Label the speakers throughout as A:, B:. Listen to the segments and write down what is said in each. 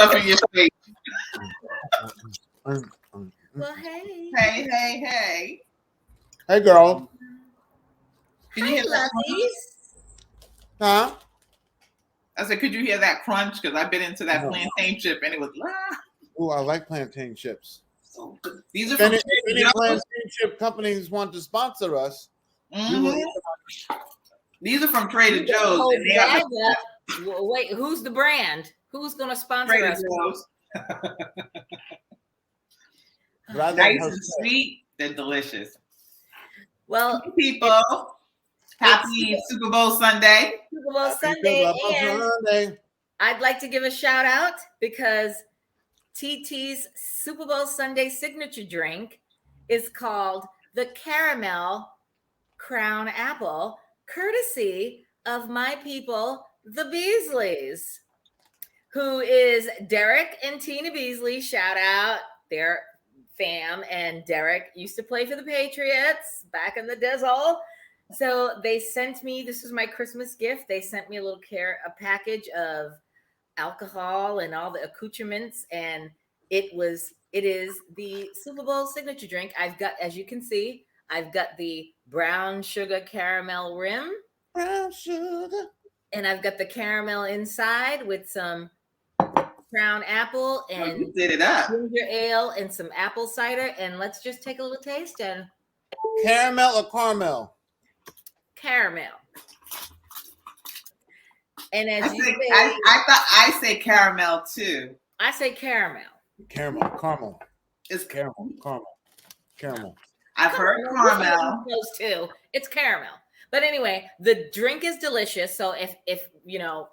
A: stuff in your face.
B: Well, hey.
A: Hey.
C: Hey, girl.
A: Can you hear that?
C: Huh?
A: I said, could you hear that crunch? Because I've been into that plantain chip and it was
C: Oh, I like plantain chips.
A: so good. These are
C: If
A: from
C: any plantain chip companies want to sponsor us,
A: these are from Trader Joe's.
B: Wait, who's the brand? Who's going to sponsor
A: Trader
B: us?
A: Joe's.
C: Nice
A: and sweet. They're delicious.
B: Well,
A: people, happy Super Bowl Sunday.
B: Super Bowl Sunday. And I'd like to give a shout out because TT's Super Bowl Sunday signature drink is called the Caramel Crown Apple, courtesy of my people, the Beasleys, who is Derek and Tina Beasley. Shout out their fam. And Derek used to play for the Patriots back in the Dizzle. So they sent me, this was my Christmas gift. They sent me a package of alcohol and all the accoutrements. And it is the Super Bowl signature drink. I've got, as you can see, I've got the brown sugar caramel rim.
C: Brown sugar.
B: And I've got the caramel inside with some Crown Apple and ginger ale and some apple cider. And let's just take a little taste. And
C: caramel or caramel?
B: Caramel. And as you say,
A: I thought I say caramel too.
B: I say caramel.
C: Caramel.
A: It's
C: caramel.
A: I've heard caramel.
B: Those two. It's caramel. But anyway, the drink is delicious. So if you know,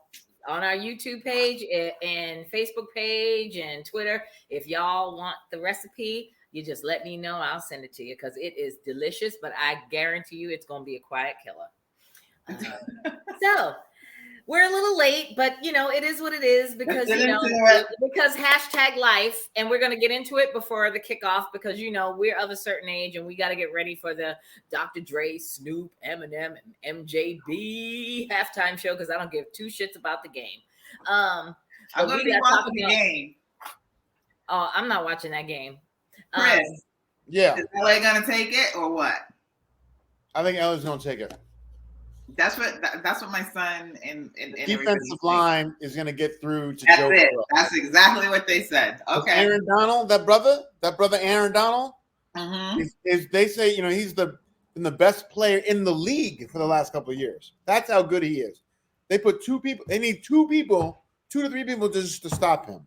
B: on our YouTube page and Facebook page and Twitter, if y'all want the recipe, you just let me know. I'll send it to you because it is delicious. But I guarantee you, it's going to be a quiet killer. So we're a little late, but you know, it is what it is because because #life, and we're gonna get into it before the kickoff because you know we're of a certain age and we got to get ready for the Dr. Dre, Snoop, Eminem, and MJB halftime show because I don't give two shits about the game.
A: I'm gonna be watching the game.
B: Oh, I'm not watching that game.
A: Chris,
C: yeah,
A: is LA gonna take it or what?
C: I think LA's gonna take it.
A: That's what my son and
C: defensive line is going to get through to
A: That's
C: Joe
A: it.
C: Burrow.
A: That's exactly what they said. Okay,
C: Aaron Donald, that brother Aaron Donald, is they say he's been the best player in the league for the last couple of years. That's how good he is. They put two people. They need two to three people just to stop him.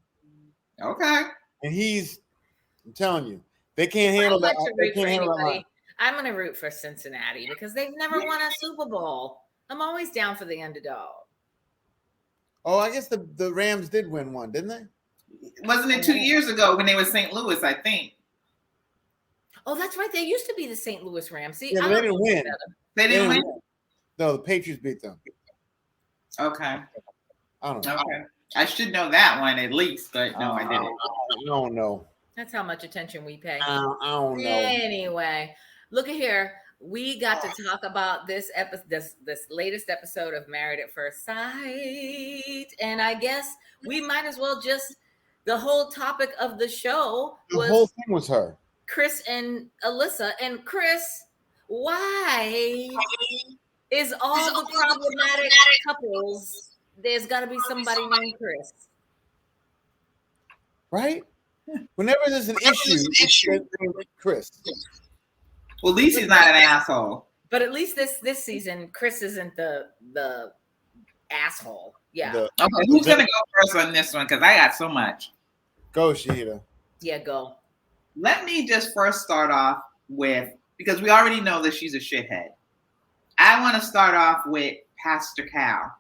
A: Okay,
C: and I'm telling you, they can't handle that. They can't handle that.
B: I'm going to root for Cincinnati because they've never won a Super Bowl. I'm always down for the underdog.
C: Oh, I guess the Rams did win one, didn't they?
A: Wasn't it 2 years ago when they were St. Louis, I think?
B: Oh, that's right. They used to be the St. Louis Rams. See,
C: yeah, they didn't win.
A: They didn't win?
C: No, the Patriots beat them.
A: Okay.
C: I don't know.
A: Okay. I should know that one at least, but no, I didn't.
C: I don't know.
B: That's how much attention we pay.
C: I don't know.
B: Anyway. Look at here. We got to talk about this latest episode of Married at First Sight. And I guess we might as well the whole topic of the show
C: the whole thing was her.
B: Chris and Alyssa. And Chris, why is all the problematic couples, there's got to be somebody named Chris?
C: Right? Whenever there's an issue, Chris.
A: Well, at least he's not an asshole.
B: But at least this season, Chris isn't the asshole. Yeah.
A: Okay, who's gonna go first on this one? Because I got so much.
C: Go, Shahida.
B: Yeah, go.
A: Let me just first start off with, because we already know that she's a shithead. I want to start off with Pastor Cal.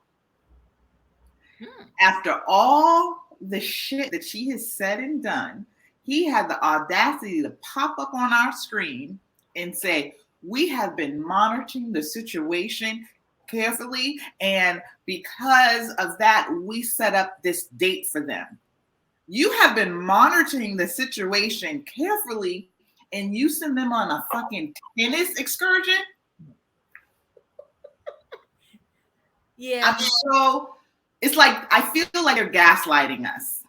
A: After all the shit that she has said and done, he had the audacity to pop up on our screen and say, we have been monitoring the situation carefully, and because of that, we set up this date for them. You have been monitoring the situation carefully, and you send them on a fucking tennis excursion?
B: Yeah.
A: It's like, I feel like they're gaslighting us.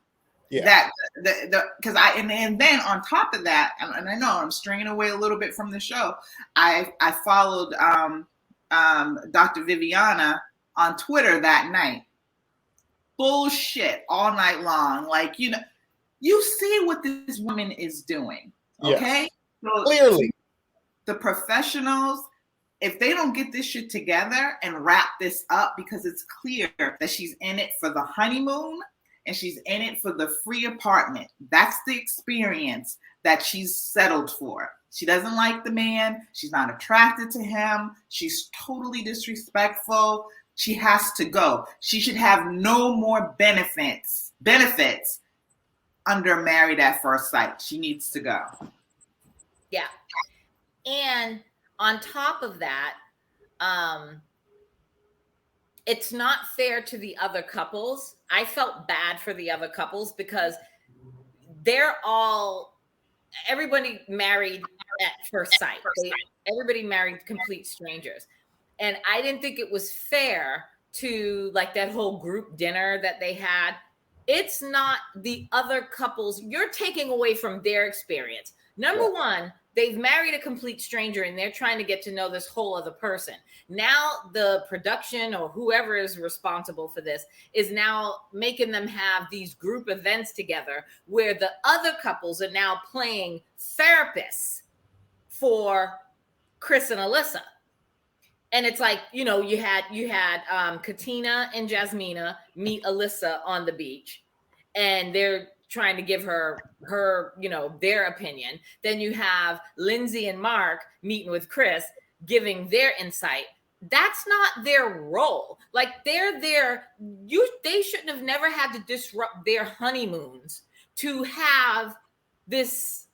A: That because and then on top of that, and I know I'm straying away a little bit from the show. I followed Dr. Viviana on Twitter that night. Bullshit all night long. Like, you see what this woman is doing. Okay?
C: Yes. So clearly.
A: The professionals, if they don't get this shit together and wrap this up, because it's clear that she's in it for the honeymoon and she's in it for the free apartment. That's the experience that she's settled for. She doesn't like the man. She's not attracted to him. She's totally disrespectful. She has to go. She should have no more benefits under Married at First Sight. She needs to go.
B: Yeah. And on top of that, it's not fair to the other couples. I felt bad for the other couples because everybody married at first sight. Everybody married complete strangers. And I didn't think it was fair to like that whole group dinner that they had. It's not the other couples. You're taking away from their experience. Number one, they've married a complete stranger and they're trying to get to know this whole other person. Now the production or whoever is responsible for this is now making them have these group events together where the other couples are now playing therapists for Chris and Alyssa. And it's like, you had Katina and Jasmina meet Alyssa on the beach, and they're trying to give her their opinion. Then you have Lindsay and Mark meeting with Chris, giving their insight. That's not their role. Like they're there. They shouldn't have never had to disrupt their honeymoons to have this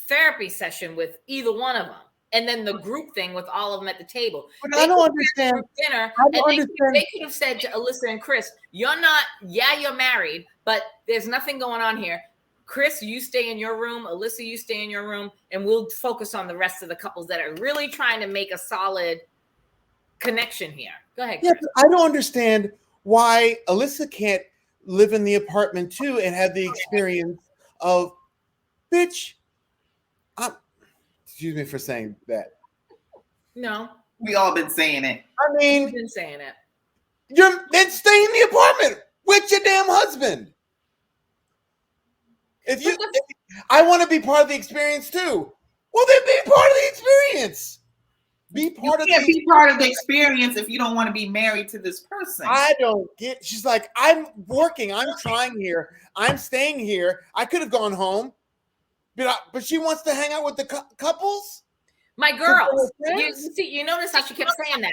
B: therapy session with either one of them. And then the group thing with all of them at the table.
C: But I don't understand.
B: They could have said to Alyssa and Chris, you're married, but there's nothing going on here. Chris, you stay in your room. Alyssa, you stay in your room. And we'll focus on the rest of the couples that are really trying to make a solid connection here. Go ahead, Chris.
C: Yeah, I don't understand why Alyssa can't live in the apartment too and have the experience of, bitch, excuse me for saying that.
B: No.
A: We all been saying it.
C: I mean,
B: we've been saying it.
C: Then stay in the apartment with your damn husband. I want to be part of the experience too. Well, then be part of the experience. You can't
A: be part of the experience if you don't want to be married to this person.
C: I don't get. She's like, I'm working. I'm trying here. I'm staying here. I could have gone home. But she wants to hang out with the couples?
B: My girls. You notice how she kept saying that.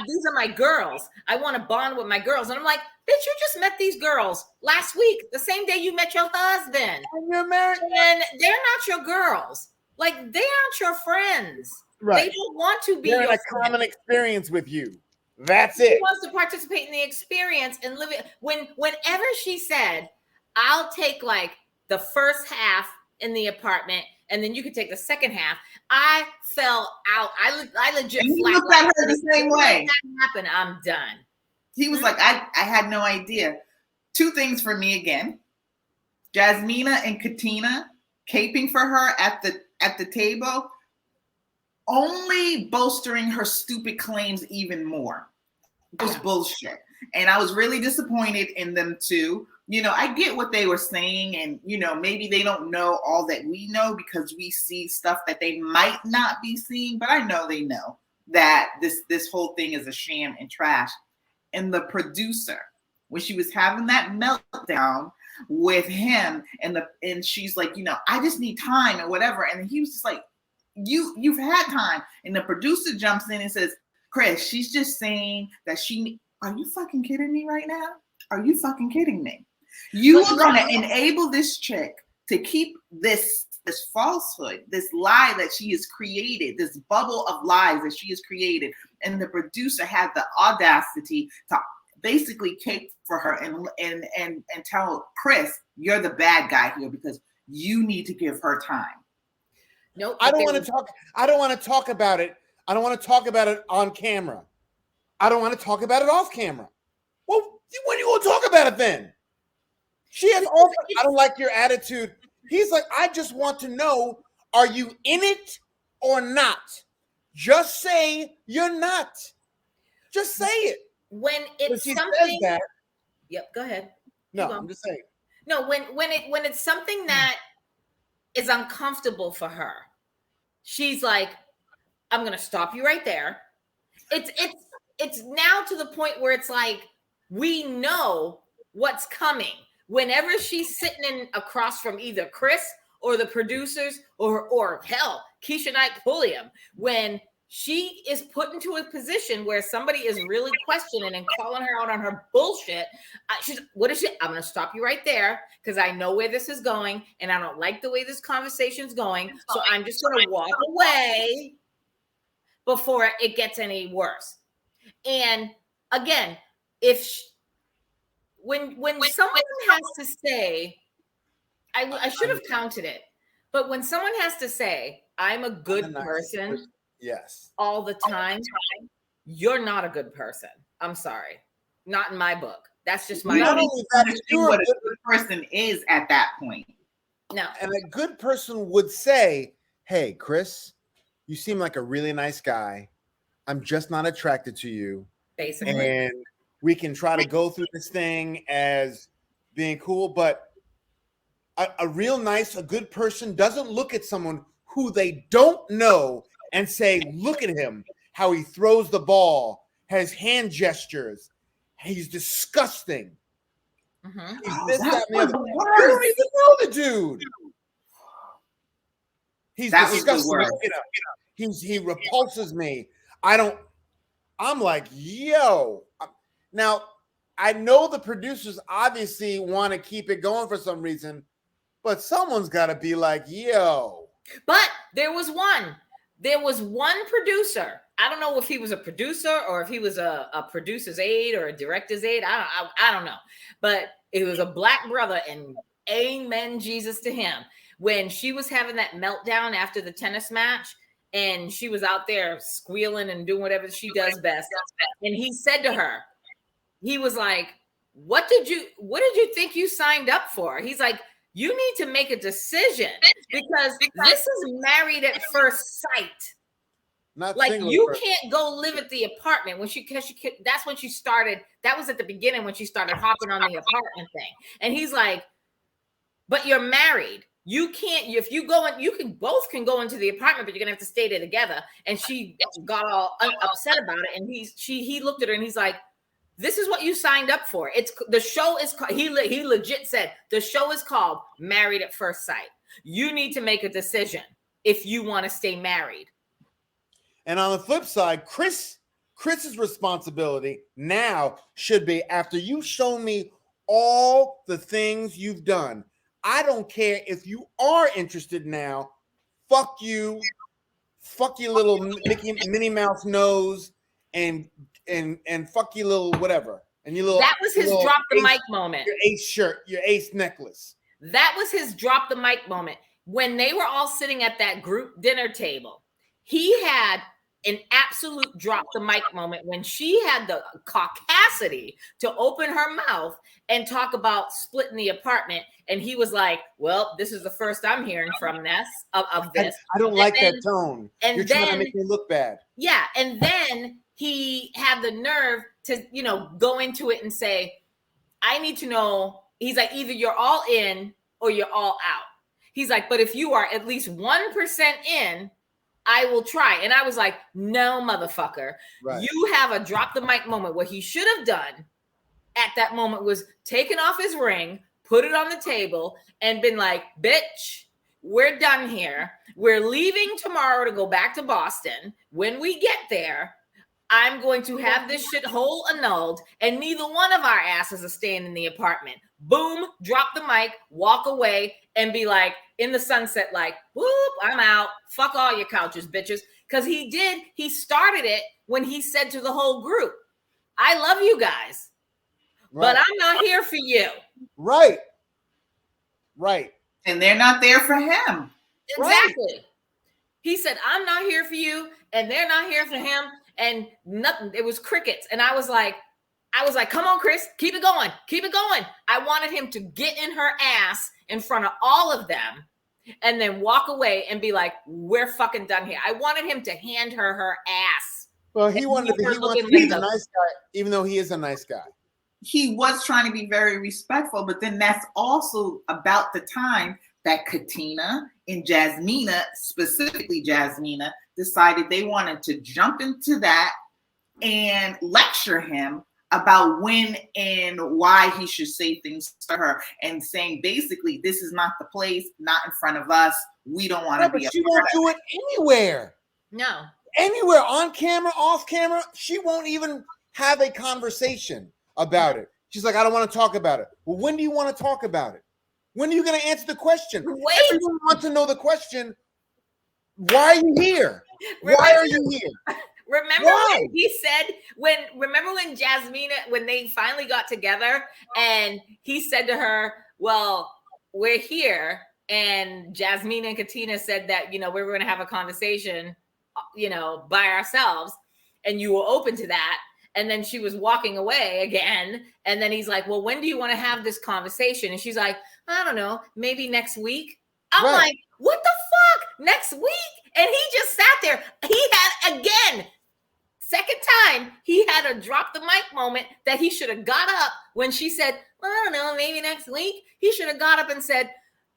B: These are my girls. I want to bond with my girls. And I'm like, bitch, you just met these girls last week, the same day you met your husband.
C: And you're married.
B: And they're not your girls. Like, they aren't your friends. Right. They don't want to be
C: your friend. Common experience with you. That's it.
B: She wants to participate in the experience and live it. Whenever she said, I'll take like the first half in the apartment, and then you could take the second half. I fell out. I legit.
A: And he looked at her the same way.
B: That happened. I'm done.
A: He was like, I had no idea. Two things for me again: Jasmina and Katina caping for her at the table, only bolstering her stupid claims even more. It was bullshit, and I was really disappointed in them too. I get what they were saying, and maybe they don't know all that we know because we see stuff that they might not be seeing, but I know they know that this whole thing is a sham and trash. And the producer, when she was having that meltdown with him, and she's like, I just need time and whatever, and he was just like, you've had time, and the producer jumps in and says, Chris, she's just saying that are you fucking kidding me right now? Are you fucking kidding me? You are going to enable this chick to keep this falsehood, this lie that she has created, this bubble of lies that she has created. And the producer had the audacity to basically cape for her and tell Chris, you're the bad guy here because you need to give her time.
B: Nope.
C: I don't want to talk about it. I don't want to talk about it on camera. I don't want to talk about it off camera. Well, when are you going to talk about it then? She has all. I don't like your attitude. He's like, I just want to know, are you in it or not? Just say you're not. Just say it.
B: When it's something.
C: Says that,
B: yep. Go ahead.
C: No, I'm just saying.
B: No, when it's something that is uncomfortable for her, she's like, I'm gonna stop you right there. It's now to the point where it's like we know what's coming. Whenever she's sitting in across from either Chris or the producers or hell, Keisha Knight Pulliam, when she is put into a position where somebody is really questioning and calling her out on her bullshit, what is she? I'm going to stop you right there because I know where this is going and I don't like the way this conversation's going. So I'm just going to walk away before it gets any worse. And again, when someone has to say, I should have counted it, but when someone has to say, I'm a good person,
C: yes,
B: all the time, you're not a good person. I'm sorry, not in my book. That's just my.
A: Not only that, what a good person is at that point.
B: No,
C: and a good person would say, "Hey, Chris, you seem like a really nice guy. I'm just not attracted to you."
B: Basically,
C: and we can try to go through this thing as being cool, but a good person doesn't look at someone who they don't know and say, look at him, how he throws the ball, has hand gestures. He's disgusting.
B: Mm-hmm.
C: He's this, that, and the other. You don't even know the dude. He's disgusting. He repulses me. I'm like, yo. Now, I know the producers obviously want to keep it going for some reason, but someone's got to be like, yo.
B: But there was one producer. I don't know if he was a producer or if he was a producer's aide or a director's aide. I don't know. But it was a black brother, and amen, Jesus to him. When she was having that meltdown after the tennis match, and she was out there squealing and doing whatever she does best. And he said to her, he was like, what did you think you signed up for? He's like, you need to make a decision because this is married at first sight.
C: Not
B: like you can't go live at the apartment that's when she started. That was at the beginning when she started hopping on the apartment thing. And he's like, but you're married. You can't, if you go in, you can both go into the apartment, but you're gonna have to stay there together. And she got all upset about it. And he looked at her and he's like, this is what you signed up for. It's the show is he legit said the show is called Married at First Sight. You need to make a decision if you want to stay married.
C: And on the flip side, Chris's responsibility now should be, after you show me all the things you've done, I don't care if you are interested now. Fuck you. Fuck your little Minnie Mouse nose and fuck your little whatever. And your little,
B: that was his drop the mic moment.
C: Your ace shirt, your ace necklace.
B: That was his drop the mic moment. When they were all sitting at that group dinner table, he had an absolute drop the mic moment when she had the caucasity to open her mouth and talk about splitting the apartment. And he was like, well, this is the first I'm hearing from this of this.
C: I don't like that tone.
B: And
C: you're trying to make me look bad.
B: Yeah. And then he had the nerve to, go into it and say, I need to know. He's like, either you're all in or you're all out. He's like, but if you are at least 1% in, I will try. And I was like, no, motherfucker. Right. You have a drop the mic moment. What he should have done at that moment was taken off his ring, put it on the table, and been like, bitch, we're done here. We're leaving tomorrow to go back to Boston. When we get there, I'm going to have this shithole annulled, and neither one of our asses are staying in the apartment. Boom, drop the mic, walk away, and be like, in the sunset, like, whoop, I'm out. Fuck all your couches, bitches. Because he started it when he said to the whole group, I love you guys, but I'm not here for you.
C: Right.
A: And they're not there for him.
B: Exactly. Right. He said, I'm not here for you, and they're not here for him, and nothing. It was crickets. And I was like, I was like, come on, Chris, keep it going. Keep it going. I wanted him to get in her ass in front of all of them and then walk away and be like, we're fucking done here. I wanted him to hand her ass.
C: Well, he wants to be a nice guy, even though he is a nice guy.
A: He was trying to be very respectful, but then that's also about the time that Katina and Jasmina, specifically Jasmina, decided they wanted to jump into that and lecture him about when and why he should say things to her, and saying basically, this is not the place, not in front of us. We don't want to be.
C: But she won't do it anywhere.
B: No.
C: Anywhere, on camera, off camera, she won't even have a conversation about it. She's like, I don't want to talk about it. Well, when do you want to talk about it? When are you going to answer the question?
B: Wait.
C: Everyone wants to know the question. Why are you here? Why are you here?
B: Remember when he said, remember when Jasmina, when they finally got together and he said to her, well, we're here. And Jasmina and Katina said that, we were going to have a conversation, by ourselves. And you were open to that. And then she was walking away again. And then he's like, well, when do you want to have this conversation? And she's like, I don't know, maybe next week. I'm like, what the fuck? Next week? And he just sat there. He had, again, second time, he had a drop the mic moment that he should have got up when she said, well, I don't know, maybe next week. He should have got up and said,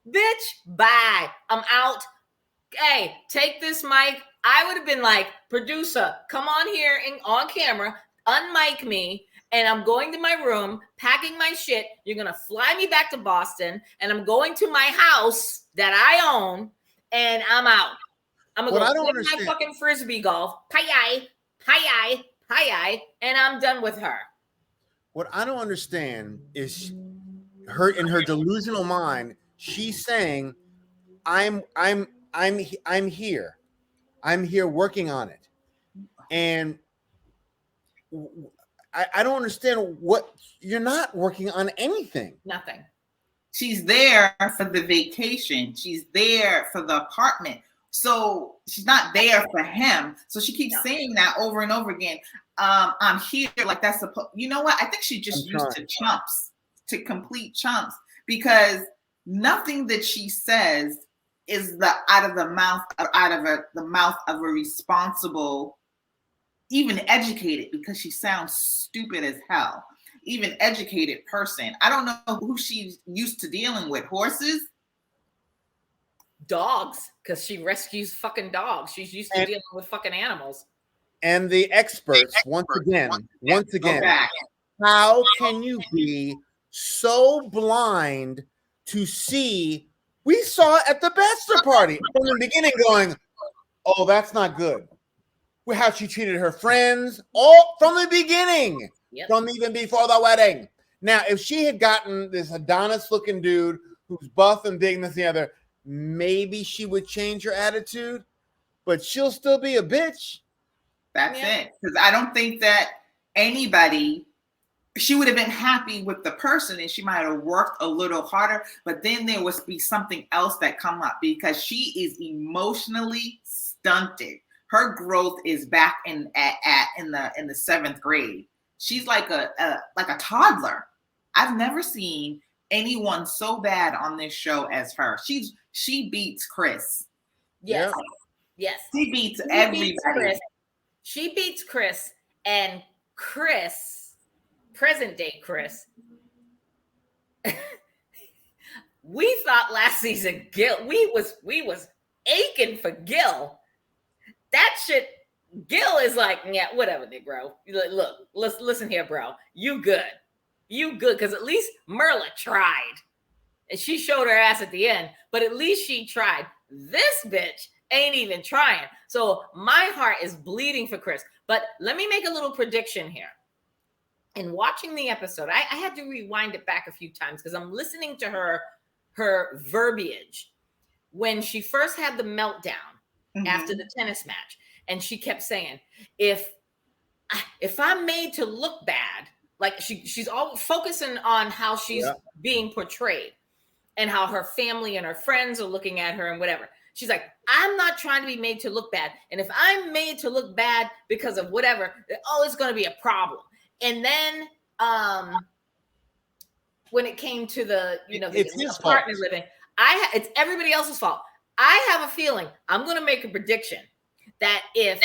B: bitch, bye. I'm out. Hey, take this mic. I would have been like, producer, come on here and on camera, unmic me, and I'm going to my room, packing my shit. You're going to fly me back to Boston, and I'm going to my house that I own, and I'm out. I'm going to go play my fucking Frisbee golf. Pie, and I'm done with her.
C: What I don't understand is her, in her delusional mind, she's saying, I'm here. I'm here working on it. And I don't understand what you're not working on anything.
B: Nothing.
A: She's there for the vacation. She's there for the apartment. So she's not there for him. So she keeps saying that over and over again. I'm here. Like that's you know what? I think she just used to chumps, to complete chumps, because nothing that she says is out of the mouth of a responsible, even educated, because she sounds stupid as hell, even educated person. I don't know who she's used to dealing with. Horses?
B: Dogs, because she rescues fucking dogs. She's used to dealing with fucking animals.
C: And the experts, once again, how can you be so blind to see? We saw it at the bachelor party from the beginning going, oh, that's not good. How she treated her friends, all from the beginning, from even before the wedding. Now, if she had gotten this Adonis-looking dude who's buff and big and this and the other, maybe she would change her attitude, but she'll still be a bitch.
A: That's it. Because I don't think that she would have been happy with the person and she might have worked a little harder, but then there would be something else that come up because she is emotionally stunted. Her growth is back in the seventh grade. She's like a toddler. I've never seen anyone so bad on this show as her. She beats Chris.
B: Yes. Yes.
A: She beats everybody.
B: She beats Chris, and Chris, present day Chris. We thought last season Gil, we was aching for Gil. That shit, Gil is like, yeah, whatever, bro. Look, listen here, bro. You good, because at least Merla tried, and she showed her ass at the end. But at least she tried. This bitch ain't even trying. So my heart is bleeding for Chris. But let me make a little prediction here. In watching the episode, I had to rewind it back a few times because I'm listening to her verbiage when she first had the meltdown after the tennis match. And she kept saying, if I'm made to look bad, like she's always focusing on how she's being portrayed and how her family and her friends are looking at her and whatever. She's like, I'm not trying to be made to look bad. And if I'm made to look bad because of whatever, it's going to be a problem. And then when it came to the apartment living, it's everybody else's fault. I have a feeling, I'm going to make a prediction that if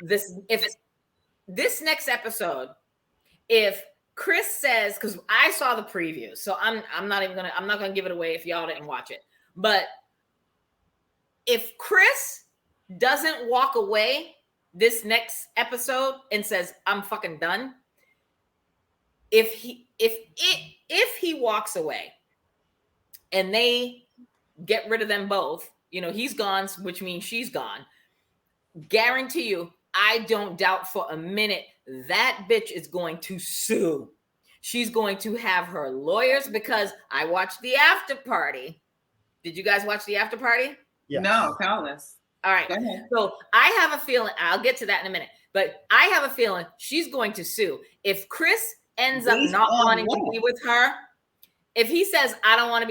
B: this next episode, if Chris says, because I saw the preview, so I'm not gonna give it away if y'all didn't watch it. But if Chris doesn't walk away this next episode and says, I'm fucking done, if he walks away and they get rid of them both, he's gone, which means she's gone. Guarantee you, I don't doubt for a minute that bitch is going to sue. She's going to have her lawyers, because I watched the after party. Did you guys watch the after party?
A: Yeah. No, tell us.
B: All right. So I have a feeling, I'll get to that in a minute, but I have a feeling she's going to sue. If Chris ends up not wanting to be with her, if he says, I don't want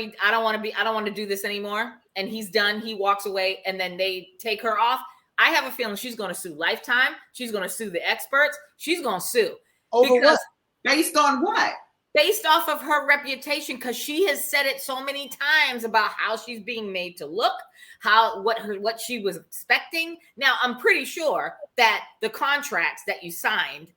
B: to do this anymore, and he's done, he walks away, and then they take her off, I have a feeling she's going to sue Lifetime. She's going to sue the experts. She's going to sue.
C: Over what?
A: Based on what?
B: Based off of her reputation, because she has said it so many times about how she's being made to look, what she was expecting. Now, I'm pretty sure that the contracts that you signed,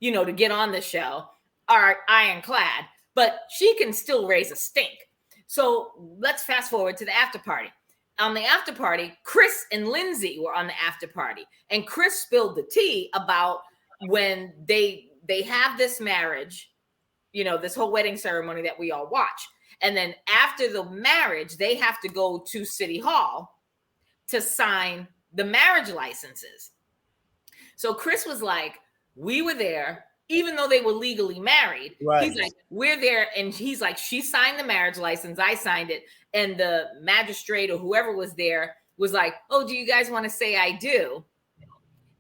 B: to get on the show are ironclad, but she can still raise a stink. So let's fast forward to the after party. On the after party, Chris and Lindsay were on the after party, and Chris spilled the tea about when they have this marriage, this whole wedding ceremony that we all watch. And then after the marriage, they have to go to City Hall to sign the marriage licenses. So Chris was like, we were there, even though they were legally married. Right. He's like, we're there. And he's like, she signed the marriage license. I signed it. And the magistrate or whoever was there was like, oh, do you guys want to say I do?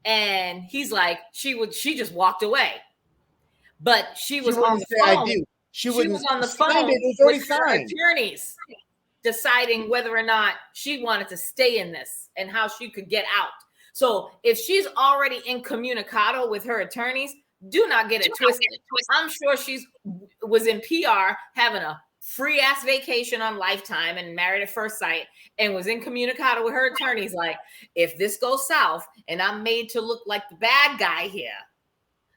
B: And he's like, she just walked away. But she was on the phone. I do. She was on the phone with her attorneys, deciding whether or not she wanted to stay in this and how she could get out. So if she's already incommunicado with her attorneys, do not get it twisted. I'm sure was in PR having a free ass vacation on Lifetime and Married at First Sight, and was incommunicado with her attorneys. Like, if this goes south and I'm made to look like the bad guy here,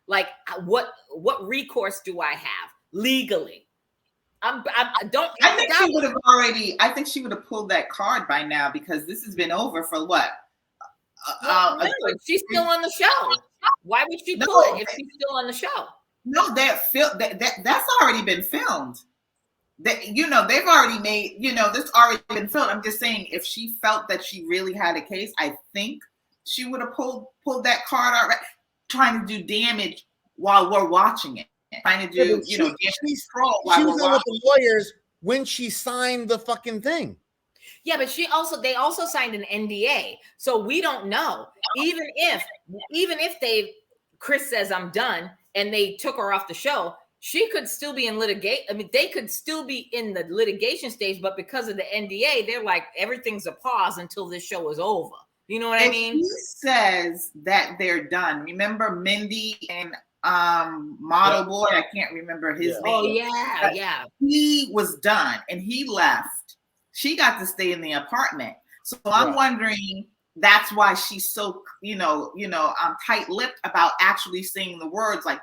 B: like what recourse do I have legally? I
A: think she would have pulled that card by now, because this has been over for what?
B: She's still on the show. Why would she pull it if she's still on the show?
A: No, that's already been filmed. They've already made, this already been filmed. I'm just saying, if she felt that she really had a case, I think she would have pulled that card out, right? Trying to do damage while we're watching it. Trying to do, she was on with the lawyers
C: when she signed the fucking thing.
B: Yeah, but they also signed an NDA, so we don't know. Even if Chris says I'm done and they took her off the show, she could still be in litigation. I mean, they could still be in the litigation stage, but because of the NDA, they're like, everything's a pause until this show is over. You know what I mean?
A: He says that they're done. Remember Mindy and Model Boy? I can't remember his name.
B: Oh yeah.
A: He was done and he left. She got to stay in the apartment. So I'm wondering, that's why she's so, tight-lipped about actually saying the words like,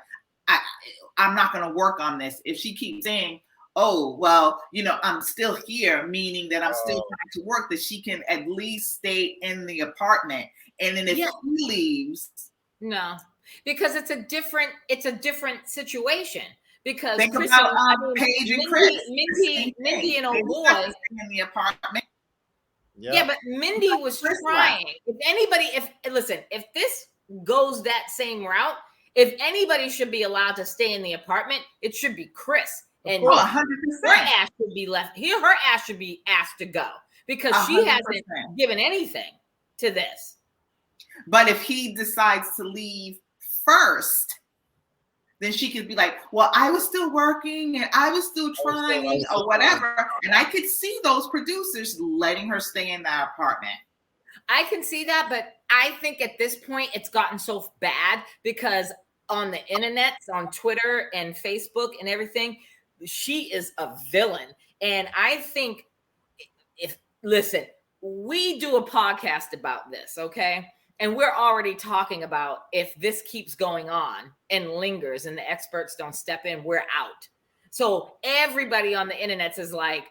A: I'm not going to work on this. If she keeps saying, oh, well, I'm still here, meaning that I'm still trying to work, that she can at least stay in the apartment. And then if he leaves.
B: No, because it's a different situation. Because
A: think
B: Chris
A: about Paige and Chris.
B: Mindy and old boy
A: in the apartment.
B: Yeah, but Mindy was trying. If this goes that same route, if anybody should be allowed to stay in the apartment, it should be Chris. And
A: 100%.
B: Her ass should be left here. Her ass should be asked to go, because she
A: 100%.
B: hasn't given anything to this.
A: But if he decides to leave first, then she could be like, well, I was still working and I was still trying or whatever. And I could see those producers letting her stay in that apartment.
B: I can see that, but I think at this point it's gotten so bad because on the internet, on Twitter and Facebook and everything, she is a villain. And I think listen, we do a podcast about this, okay? And we're already talking about if this keeps going on and lingers and the experts don't step in, we're out. So everybody on the internet is like,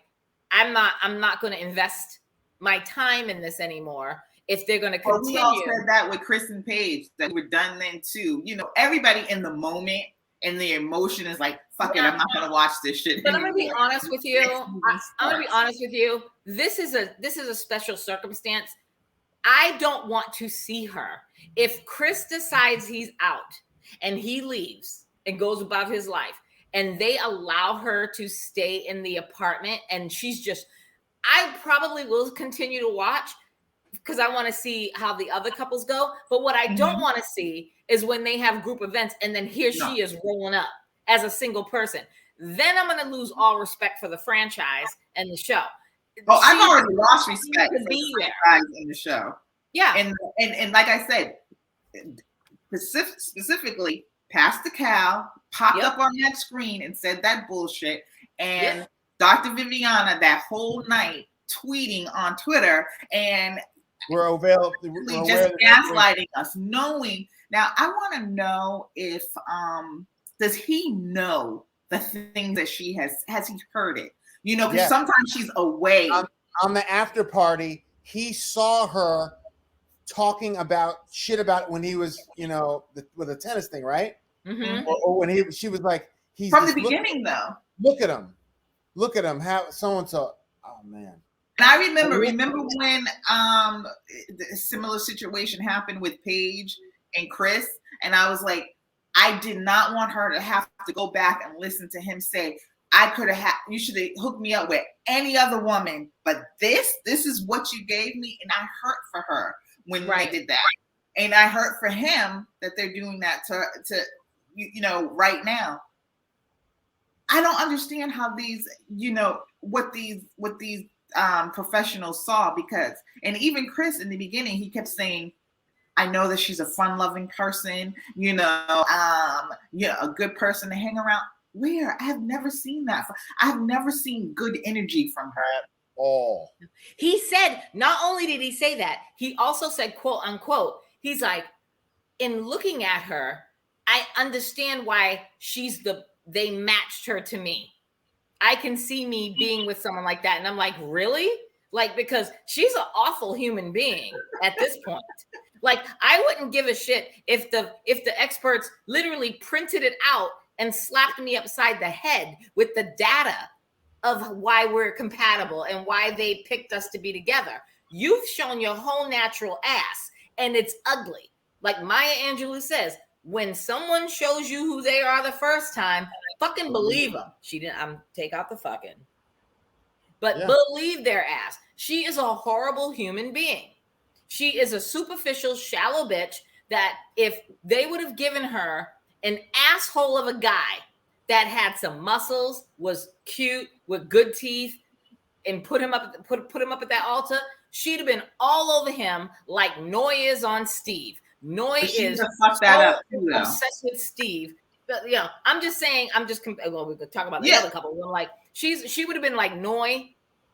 B: I'm not going to invest my time in this anymore if they're going to continue.
A: Well, we all said that with Chris and Paige, that we're done then too. Everybody in the moment and the emotion is like, fuck it, I'm not going to watch this shit.
B: But I'm going to be honest with you. I'm going to be honest with you. This is a special circumstance. I don't want to see her. If Chris decides he's out and he leaves and goes about his life and they allow her to stay in the apartment and I probably will continue to watch because I want to see how the other couples go. But what I don't want to see is when they have group events and then she is rolling up as a single person. Then I'm going to lose all respect for the franchise and the show.
A: Oh, I've already lost respect for the franchise in the show.
B: Yeah.
A: And like I said, specifically, Pastor Cal popped up on that screen and said that bullshit. And Dr. Viviana that whole night tweeting on Twitter and
C: we're
A: just gaslighting us, knowing. Now, I want to know if does he know the thing that she has he heard it? Because sometimes she's away.
C: On the after party, he saw her talking about shit about when he was, with a tennis thing, right?
B: Mm-hmm.
C: Or when she was like, he's
A: from the beginning though.
C: Look at him, how so and so. Oh man.
A: And I remember when a similar situation happened with Paige and Chris, and I was like, I did not want her to have to go back and listen to him say, you should have hooked me up with any other woman, but this is what you gave me, and I hurt for her when they did that, and I hurt for him that they're doing that to right now. I don't understand how these, what these professionals saw, because, and even Chris in the beginning, he kept saying, I know that she's a fun-loving person, a good person to hang around. Where? I have never seen that. I have never seen good energy from her at all.
B: He said, not only did he say that, he also said, quote unquote, he's like, in looking at her, I understand why they matched her to me. I can see me being with someone like that. And I'm like, really? Like, because she's an awful human being at this point. Like, I wouldn't give a shit if the experts literally printed it out and slapped me upside the head with the data of why we're compatible and why they picked us to be together. You've shown your whole natural ass, and it's ugly. Like Maya Angelou says, when someone shows you who they are the first time, fucking believe them. She didn't, take out the fucking. But believe their ass. She is a horrible human being. She is a superficial, shallow bitch that if they would have given her an asshole of a guy that had some muscles, was cute, with good teeth, and put him up at that altar, she'd have been all over him like Noy is on Steve. Noy is obsessed with Steve. But, I'm just saying, we could talk about the other couple. I'm like, she would have been like Noy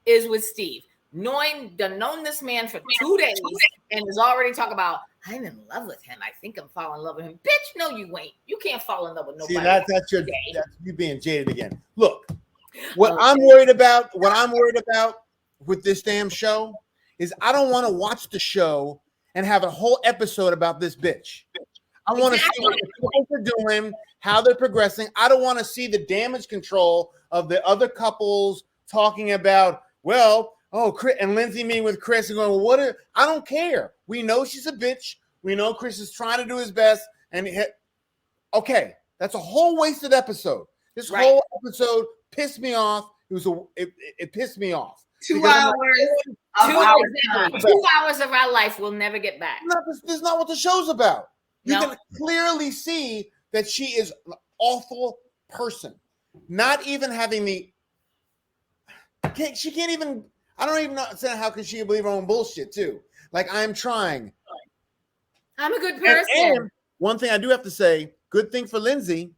B: is with Steve. Noy done known this man for 2 days and is already talking about, I'm in love with him. I think I'm falling in love with him. Bitch, no, you ain't. You can't fall in love with nobody.
C: See, that's you being jaded again. Look, what I'm worried about with this damn show is I don't want to watch the show and have a whole episode about this bitch. I want to see what the couples are doing, how they're progressing. I don't want to see the damage control of the other couples talking about, Chris and Lindsay meeting with Chris and going, I don't care. We know she's a bitch. We know Chris is trying to do his best. And okay, that's a whole wasted episode. This whole episode pissed me off. It pissed me off.
A: 2 hours.
B: 2 hours of our life we'll never get back.
C: This is not what the show's about. You can clearly see that she is an awful person. Not even having she can't even. I don't even know how can she believe her own bullshit too. Like, I'm trying.
B: I'm a good person.
C: And one thing I do have to say, good thing for Lindsay.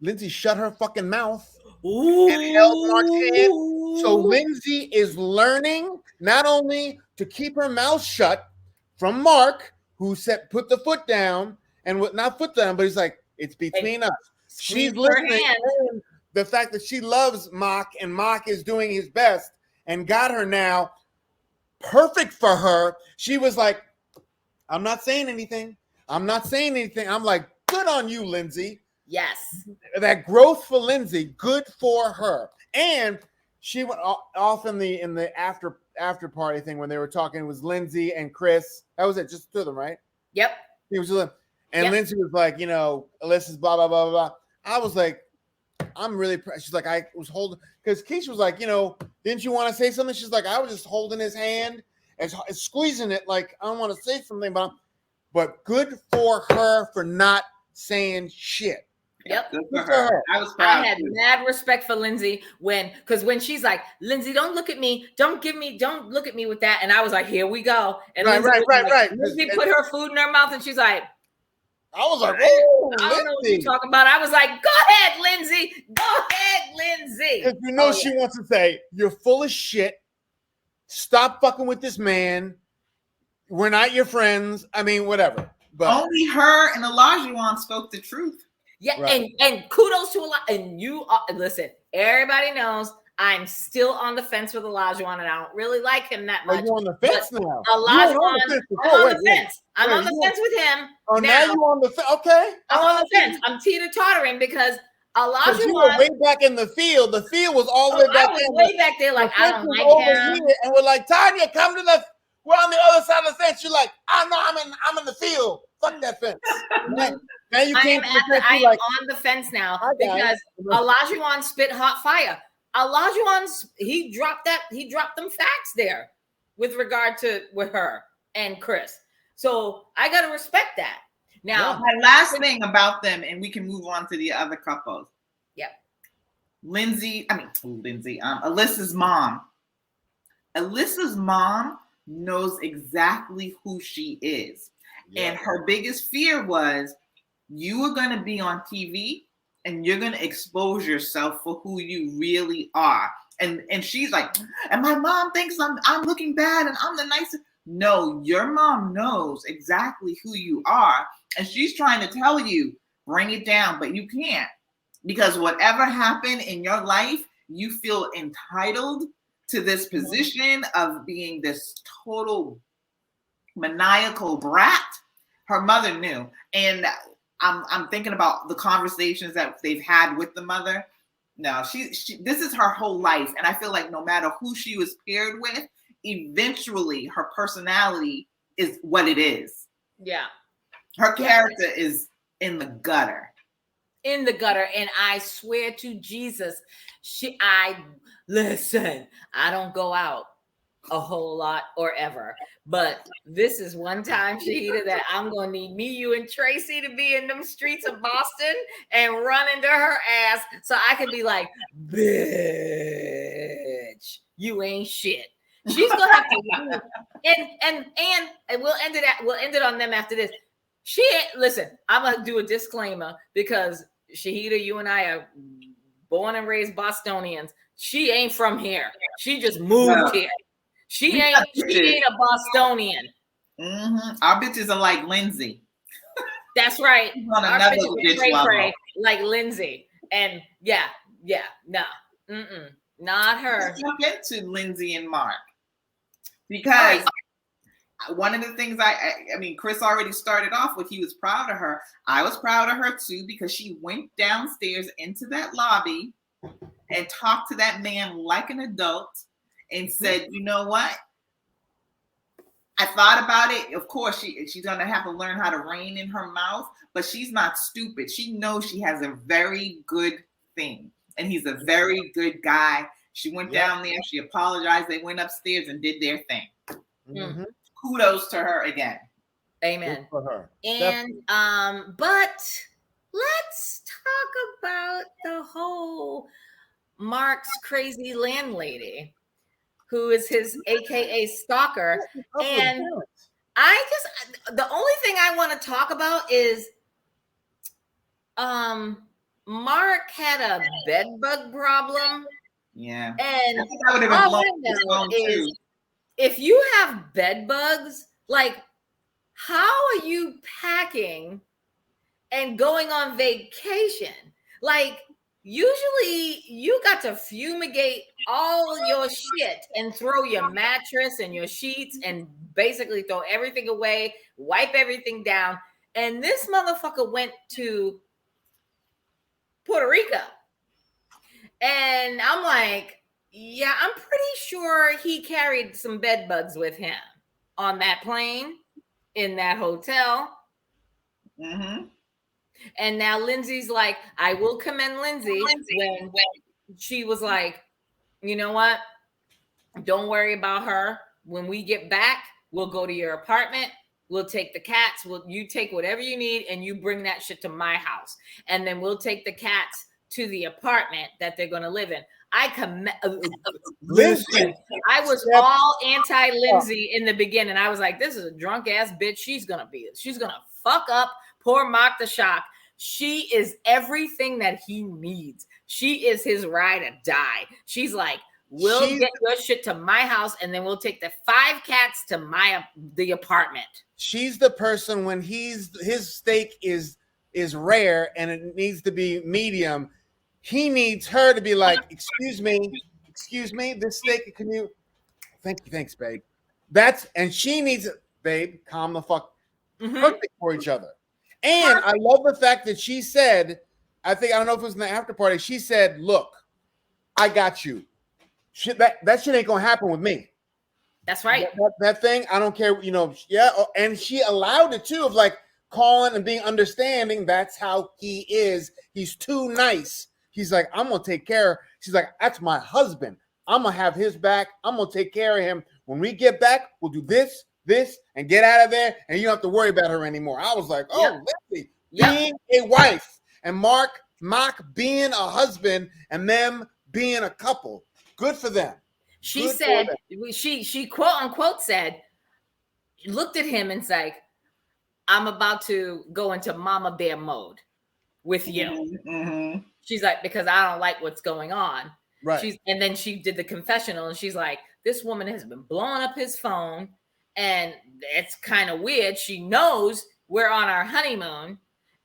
C: Lindsay shut her fucking mouth
B: Ooh.
C: and held Mark's hand. So Lindsay is learning not only to keep her mouth shut from Mark, who put the foot down, and not foot down, but he's like, it's between us. She's listening. And the fact that she loves Mark and Mark is doing his best and got her now perfect for her. She was like, I'm not saying anything. I'm like, good on you, Lindsay.
B: Yes.
C: That growth for Lindsay, good for her. And she went off in the after party thing when they were talking. It was Lindsay and Chris. That was it, just two of them, right?
B: Yep.
C: And Lindsay was like, Alyssa's blah, blah, blah, blah. I was like, I'm really she's like, I was holding, because Keisha was like, didn't you want to say something? She's like, I was just holding his hand and squeezing it like I don't want to say something, but good for her for not saying shit.
B: Yep.
A: Good for her. I was proud.
B: I had mad respect for Lindsay because when she's like, Lindsay, don't look at me. Don't look at me with that. And I was like, here we go. And
C: right.
B: Lindsay put her food in her mouth and she's like,
C: I was like,
B: oh, I don't know what you're talking about. I was like, go ahead, Lindsay.
C: Because she wants to say, you're full of shit. Stop fucking with this man. We're not your friends. I mean, whatever. But
A: only her and Olajuwon spoke the truth.
B: Yeah, right. and kudos to Olajuwon. And you listen, everybody knows I'm still on the fence with Olajuwon, and I don't really like him that much.
C: You're on the fence now.
B: Olajuwon, I'm on the fence. I'm on the fence with him.
C: Oh, now you're on the fence. Okay.
B: I'm on the fence. I'm teeter-tottering because Olajuwon.
C: You were way back in the field. The field was all the way back there.
B: Way back there, like I don't like him.
C: And we're like, Tanya, come to the. We're on the other side of the fence. You're like, I'm in the field. Fuck that fence. Now you came
B: I am on the fence now because Olajuwon spit hot fire. Olajuwon, he dropped them facts there with regard to with her and Chris. So I gotta respect that. Now,
A: my last thing about them, and we can move on to the other couples.
B: Yeah.
A: Alyssa's mom. Alyssa's mom knows exactly who she is. Yeah. And her biggest fear was, you are going to be on TV and you're going to expose yourself for who you really are. And she's like, and my mom thinks I'm looking bad and I'm the nicest. No, your mom knows exactly who you are. And she's trying to tell you, bring it down, but you can't. Because whatever happened in your life, you feel entitled to this position of being this total maniacal brat. Her mother knew. And I'm thinking about the conversations that they've had with the mother. No, she this is her whole life. And I feel like no matter who she was paired with, eventually her personality is what it is.
B: Yeah.
A: Her character is in the gutter.
B: In the gutter. And I swear to Jesus, listen, I don't go out a whole lot or ever. But this is one time, Shahida, that I'm going to need me, you, and Tracy to be in them streets of Boston and run into her ass so I can be like, bitch, you ain't shit. She's going to have to and we'll end it on them after this. Listen, I'm going to do a disclaimer because Shahida, you and I are born and raised Bostonians. She ain't from here. She just moved here. She ain't a Bostonian.
A: Mm-hmm. Our bitches are like Lindsay.
B: That's right.
A: On another bitch level.
B: Like Lindsay. And no. Not her.
A: Let's jump into Lindsay and Mark. Because one of the things I mean, Chris already started off with, he was proud of her. I was proud of her too, because she went downstairs into that lobby and talked to that man like an adult and said, you know what? I thought about it. Of course, she's going to have to learn how to rein in her mouth, but she's not stupid. She knows she has a very good thing, and he's a very good guy. She went down there. She apologized. They went upstairs and did their thing. Mm-hmm. Kudos to her again.
B: Amen.
C: Good for her.
B: And but let's talk about the whole Mark's crazy landlady, who is his AKA stalker. And the only thing I want to talk about is Mark had a bed bug problem.
A: Yeah.
B: And
A: I would have
B: all I know is if you have bed bugs, like, how are you packing and going on vacation? Like, usually you got to fumigate all your shit and throw your mattress and your sheets and basically throw everything away, wipe everything down. And this motherfucker went to Puerto Rico. And I'm like, yeah, I'm pretty sure he carried some bed bugs with him on that plane, in that hotel.
A: Mm-hmm.
B: And now Lindsay's like, I will commend Lindsay when she was like, you know what? Don't worry about her. When we get back, we'll go to your apartment. We'll take the cats. You take whatever you need and you bring that shit to my house. And then we'll take the cats to the apartment that they're going to live in. Listen, I was all anti-Lindsay in the beginning. I was like, this is a drunk ass bitch. She's going to fuck up poor Mark the Shock. She is everything that he needs. She is his ride or die. She's like, we'll get your shit to my house, and then we'll take the 5 cats to the apartment. She's the person when his steak is rare and it needs to be medium. He needs her to be like, excuse me, this steak, can you? Thanks, babe. And she needs it, babe. Calm the fuck. Perfect for each other. And I love the fact that she said, I don't know if it was in the after party. She said, look, I got you. That shit ain't gonna happen with me. That's right. That thing, I don't care, yeah. And she allowed it too, of like calling and being understanding. That's how he is. He's too nice. He's like, I'm gonna take care. She's like, that's my husband. I'm gonna have his back. I'm gonna take care of him. When we get back, we'll do this, and get out of there, and you don't have to worry about her anymore. I was like, oh, Lindsay, being a wife, and Mark being a husband, and them being a couple. Good for them. She said, she quote unquote said, looked at him and said, I'm about to go into mama bear mode with you. Mm-hmm. She's like, because I don't like what's going on. Right. And then she did the confessional and she's like, this woman has been blowing up his phone and it's kind of weird. She knows we're on our honeymoon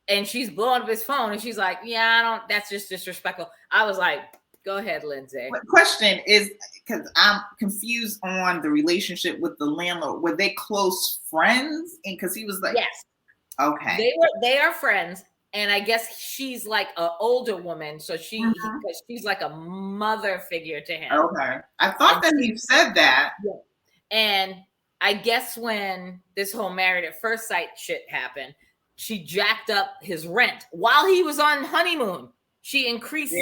B: and she's blowing up his phone and she's like, yeah, that's just disrespectful. I was like, go ahead, Lindsay. The question is, because I'm confused on the relationship with the landlord. Were they close friends? And because he was like, yes. Okay. They are friends. And I guess she's like an older woman. So she's like a mother figure to him. Okay. I thought that he said that. Yeah. And I guess when this whole Married at First Sight shit happened, she jacked up his rent while he was on honeymoon. She increased,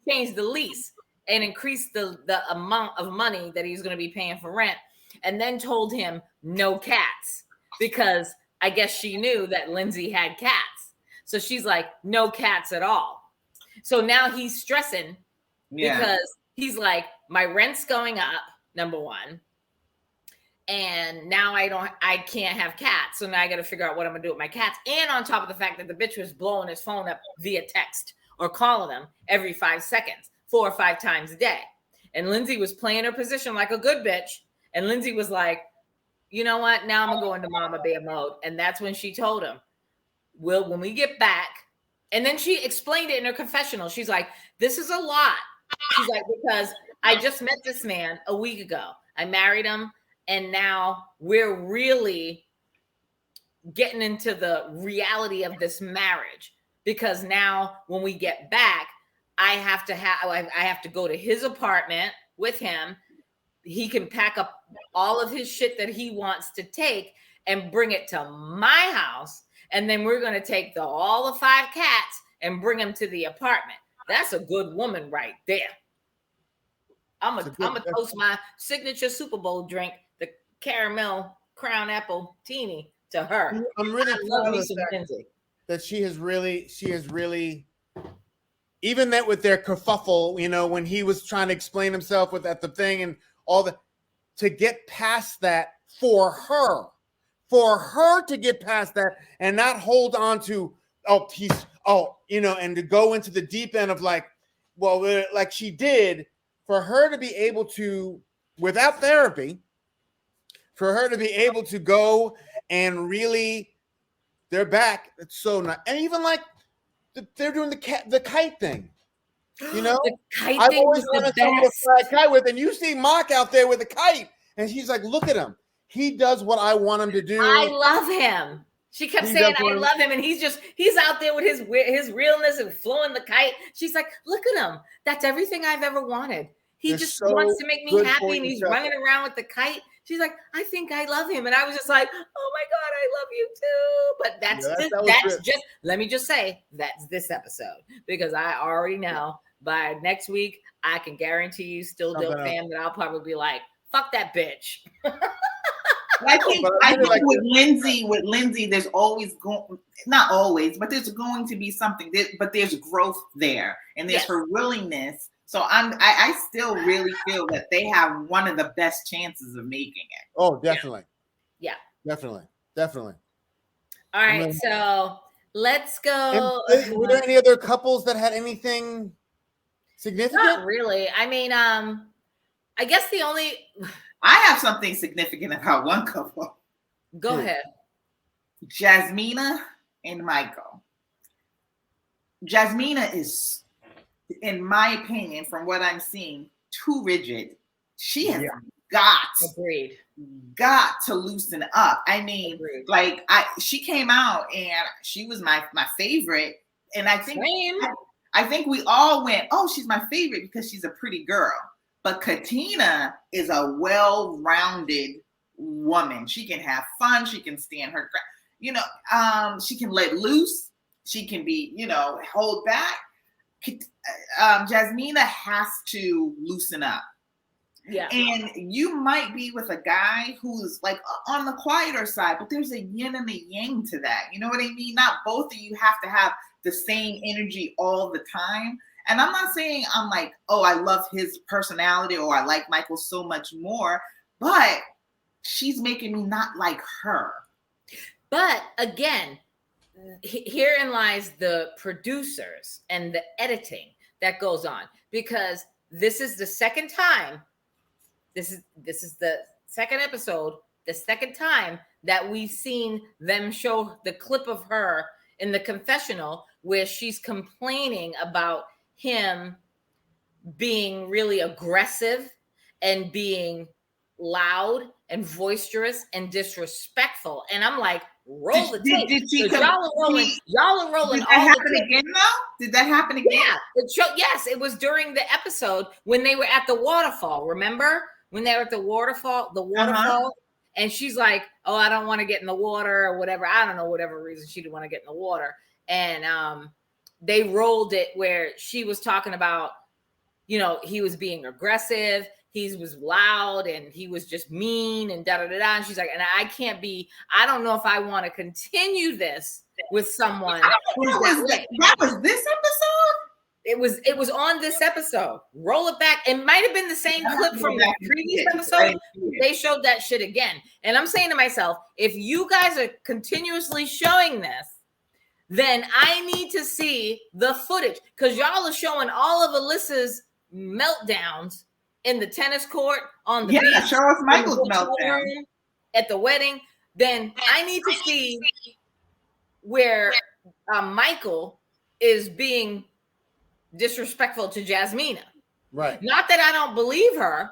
B: changed the lease and increased the amount of money that he's going to be paying for rent, and then told him no cats because I guess she knew that Lindsay had cats. So she's like, no cats at all. So now he's stressing because he's like, my rent's going up, number one. And now I can't have cats. So now I got to figure out what I'm going to do with my cats. And on top of the fact that the bitch was blowing his phone up via text or calling him every 5 seconds, 4 or 5 times a day. And Lindsay was playing her position like a good bitch. And Lindsay was like, you know what? Now I'm going to go into mama bear mode. And that's when she told him, when we get back. And then she explained it in her confessional. She's like, this is a lot. She's like, because I just met this man a week ago. I married him. And now we're really getting into the reality of this marriage. Because now when we get back, I have to go to his apartment with him. He can pack up all of his shit that he wants to take and bring it to my house. And then we're going to take all the 5 cats and bring them to the apartment. That's a good woman right there. I'm going to toast my signature Super Bowl drink, the caramel crown apple teeny, to her. I'm really proud of that she has really, even that with their kerfuffle, when he was trying to explain himself at the thing and all the, to get past that for her to get past that and not hold on to,
C: and to go into the deep end of like she did, for her to be able to, without therapy, for her to be able to go and really, they're back. It's so nice. And even like they're doing the kite thing.
B: The kite
C: I've
B: thing
C: always
B: was
C: wanted
B: the
C: someone to
B: best.
C: fly a kite with, and you see Mark out there with a kite, and she's like, look at him. He does what I want him to do.
B: I love him. She kept saying, I love him. And he's out there with his realness and flowing the kite. She's like, look at him. That's everything I've ever wanted. He just wants to make me happy, and he's running around with the kite. She's like, I think I love him. And I was just like, oh my God, I love you too. But that's just, let me just say, that's this episode. Because I already know by next week, I can guarantee you, Still Dope fam, that I'll probably be like, fuck that bitch.
A: I think with Lindsay, there's always not always, but there's going to be something. But there's growth there, and there's her willingness. So I still really feel that they have one of the best chances of making it.
C: Oh, definitely.
B: Yeah.
C: Definitely.
B: All right, so let's go.
C: Were there any other couples that had anything significant?
B: Not really. I mean, I guess the only.
A: I have something significant about one couple.
B: Go ahead.
A: Jasmina and Michael. Jasmina is, in my opinion, from what I'm seeing, too rigid. She has got to loosen up. I mean, she came out and she was my favorite. And I think we all went, oh, she's my favorite because she's a pretty girl. But Katina is a well-rounded woman. She can have fun. She can stand her ground. She can let loose. She can be, hold back. Jasmina has to loosen up.
B: Yeah.
A: And you might be with a guy who's like on the quieter side, but there's a yin and a yang to that. You know what I mean? Not both of you have to have the same energy all the time. And I'm not saying I'm like, oh, I love his personality or I like Michael so much more, but she's making me not like her.
B: But again, herein lies the producers and the editing that goes on, because this is the second time. This is the second episode, the second time that we've seen them show the clip of her in the confessional where she's complaining about him being really aggressive and being loud and boisterous and disrespectful. And I'm like, roll the tape. Y'all are rolling.
A: Did that happen again though? Did that happen again?
B: Yeah. Yes, it was during the episode when they were at the waterfall. Remember? When they were at the waterfall, and she's like, oh, I don't want to get in the water or whatever. I don't know, whatever reason she didn't want to get in the water. And they rolled it where she was talking about, he was being aggressive. He was loud and he was just mean and da-da-da-da. And she's like, and I don't know if I want to continue this with someone.
A: That was this episode?
B: It was on this episode. Roll it back. It might have been the same clip from the previous episode. They showed that shit again. And I'm saying to myself, if you guys are continuously showing this, then I need to see the footage, because y'all are showing all of Alyssa's meltdowns in the tennis court, on the beach,
A: show us Michael's meltdown
B: at the wedding. Then I need to see where Michael is being disrespectful to Jasmina.
C: Right.
B: Not that I don't believe her,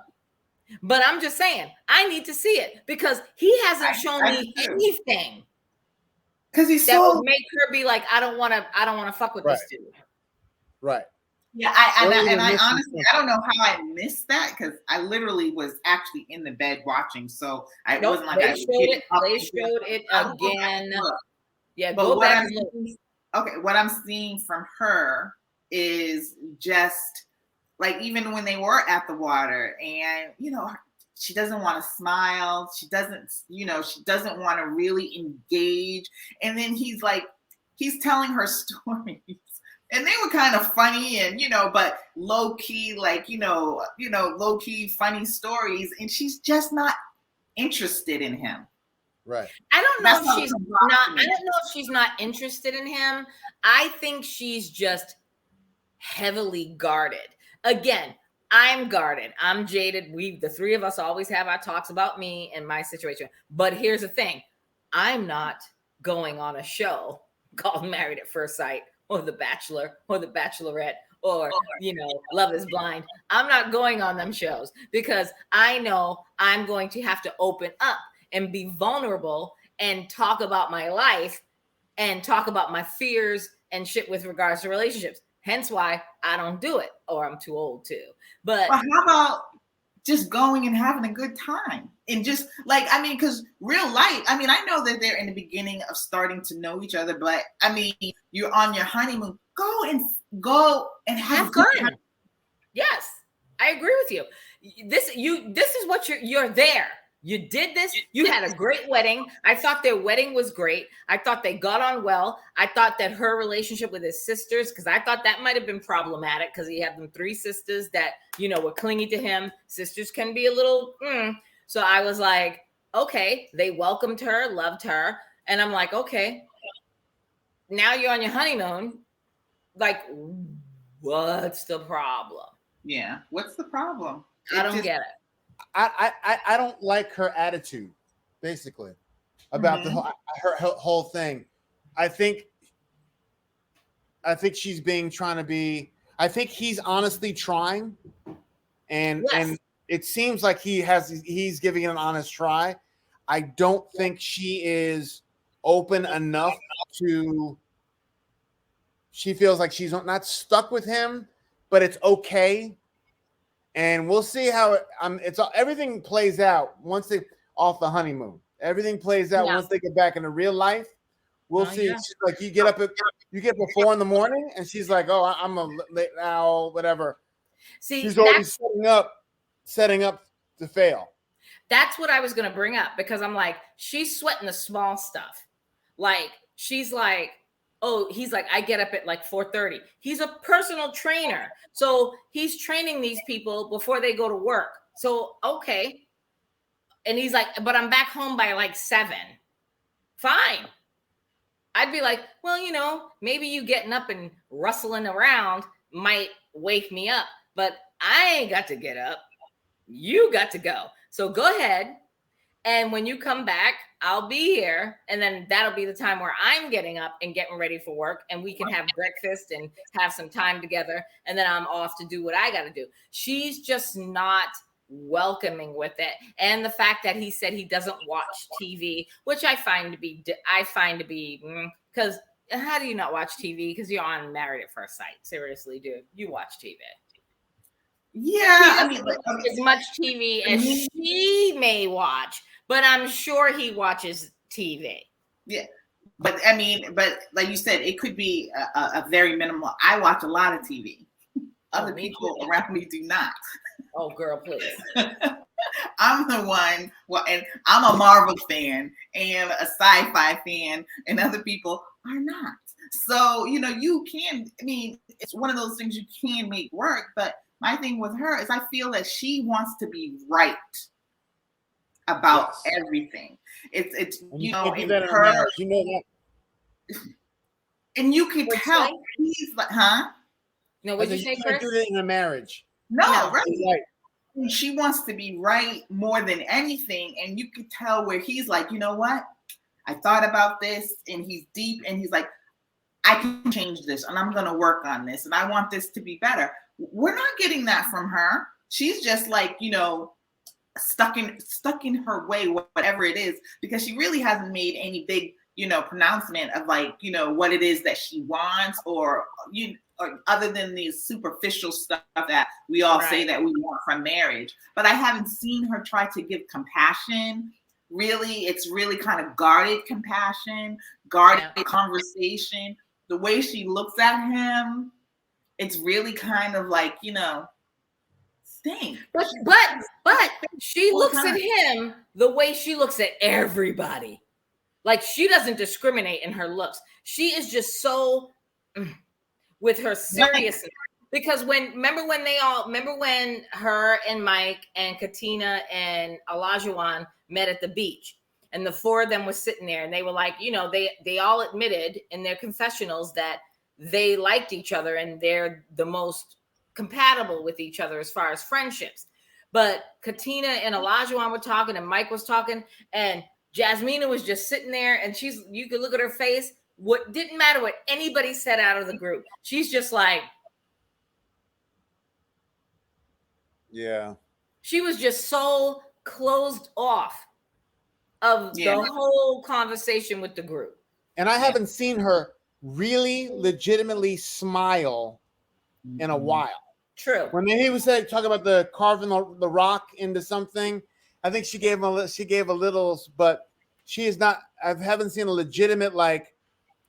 B: but I'm just saying I need to see it, because he hasn't shown me anything.
A: Because he's
B: that would make her be like, I don't want to fuck with this dude.
C: Right.
A: Yeah, I honestly, I don't know how I missed that, because I literally was actually in the bed watching, so I wasn't like
B: they showed it again. Yeah,
A: but
B: go back and look.
A: Okay, what I'm seeing from her is just like, even when they were at the water, and she doesn't want to smile, she doesn't want to really engage, and then he's telling her stories, and they were kind of funny and but low key, low key funny stories, and she's just not interested in him.
C: Right.
B: I don't know if she's not. I don't know if she's not interested in him. I think she's just heavily guarded. Again, I'm guarded. I'm jaded. The three of us always have our talks about me and my situation. But here's the thing. I'm not going on a show called Married at First Sight or The Bachelor or The Bachelorette or, Love is Blind. I'm not going on them shows because I know I'm going to have to open up and be vulnerable and talk about my life and talk about my fears and shit with regards to relationships. Hence why I don't do it, or I'm too old to. But
A: how about just going and having a good time? And just because real life, I know that they're in the beginning of starting to know each other, but you're on your honeymoon. Go and have
B: fun. Yes, I agree with you. This is what you're there. You did this. You had a great wedding. I thought their wedding was great. I thought they got on well. I thought that her relationship with his sisters, because I thought that might have been problematic because he had them 3 sisters that, were clingy to him. Sisters can be a little, So I was like, okay, they welcomed her, loved her. And I'm like, okay, now you're on your honeymoon. Like, what's the problem?
A: Yeah. What's the problem?
B: I don't get it.
C: I don't like her attitude, basically, about the her whole thing. I think she's trying to be. I think he's honestly trying, and it seems like he's giving it an honest try. I don't think she is open enough to. She feels like she's not stuck with him, but it's okay. And we'll see how everything plays out once they off the honeymoon. Everything plays out once they get back into real life. We'll see. Yeah. She's like, you get up at 4 a.m, and she's like, "Oh, I'm a late now, whatever." See, she's always setting up to fail.
B: That's what I was going to bring up because I'm like, she's sweating the small stuff. Like she's like, oh, he's like, I get up at like 4:30. He's a personal trainer. So he's training these people before they go to work. So, okay. And he's like, but I'm back home by like 7. Fine. I'd be like, well, maybe you getting up and rustling around might wake me up, but I ain't got to get up. You got to go. So go ahead. And when you come back, I'll be here. And then that'll be the time where I'm getting up and getting ready for work. And we can have breakfast and have some time together. And then I'm off to do what I got to do. She's just not welcoming with it. And the fact that he said he doesn't watch TV, which I find to be, because how do you not watch TV? Because you're on Married at First Sight. Seriously, dude, you watch TV.
A: Yeah,
B: as much TV as she may watch, but I'm sure he watches TV.
A: Yeah, but like you said, it could be a very minimal. I watch a lot of TV. Other people around me do not.
B: Oh, girl, please.
A: I'm the one. Well, and I'm a Marvel fan and a sci-fi fan, and other people are not. So you can. It's one of those things you can make work, but. My thing with her is I feel that she wants to be right about everything. It's in her, and you can tell he's like, huh?
B: No, what did you say, Chris?
C: Do it in a marriage.
A: No, right. She wants to be right more than anything, and you can tell where he's like, you know what? I thought about this, and he's deep, and he's like, I can change this, and I'm going to work on this, and I want this to be better. We're not getting that from her. She's just like, stuck in her way, whatever it is, because she really hasn't made any big, pronouncement of like, what it is that she wants or other than these superficial stuff that we all say that we want from marriage. But I haven't seen her try to give compassion. Really, it's really kind of guarded compassion, guarded conversation. The way she looks at him, it's really kind of like, stink.
B: But she looks at him the way she looks at everybody. Like she doesn't discriminate in her looks. She is just so with her seriousness. Because remember when her and Mike and Katina and Olajuwon met at the beach, And the four of them were sitting there, and they were like, they all admitted in their confessionals that they liked each other and they're the most compatible with each other as far as friendships. But Katina and Olajuwon were talking, and Mike was talking, and Jasmina was just sitting there, and you could look at her face. What didn't matter what anybody said out of the group. She's just like,
C: yeah.
B: She was just so closed off of the whole conversation with the group.
C: And I haven't seen her really legitimately smile in a while.
B: True.
C: When he was talking about the carving the rock into something, I think she gave a little, but she is not. I haven't seen a legitimate like,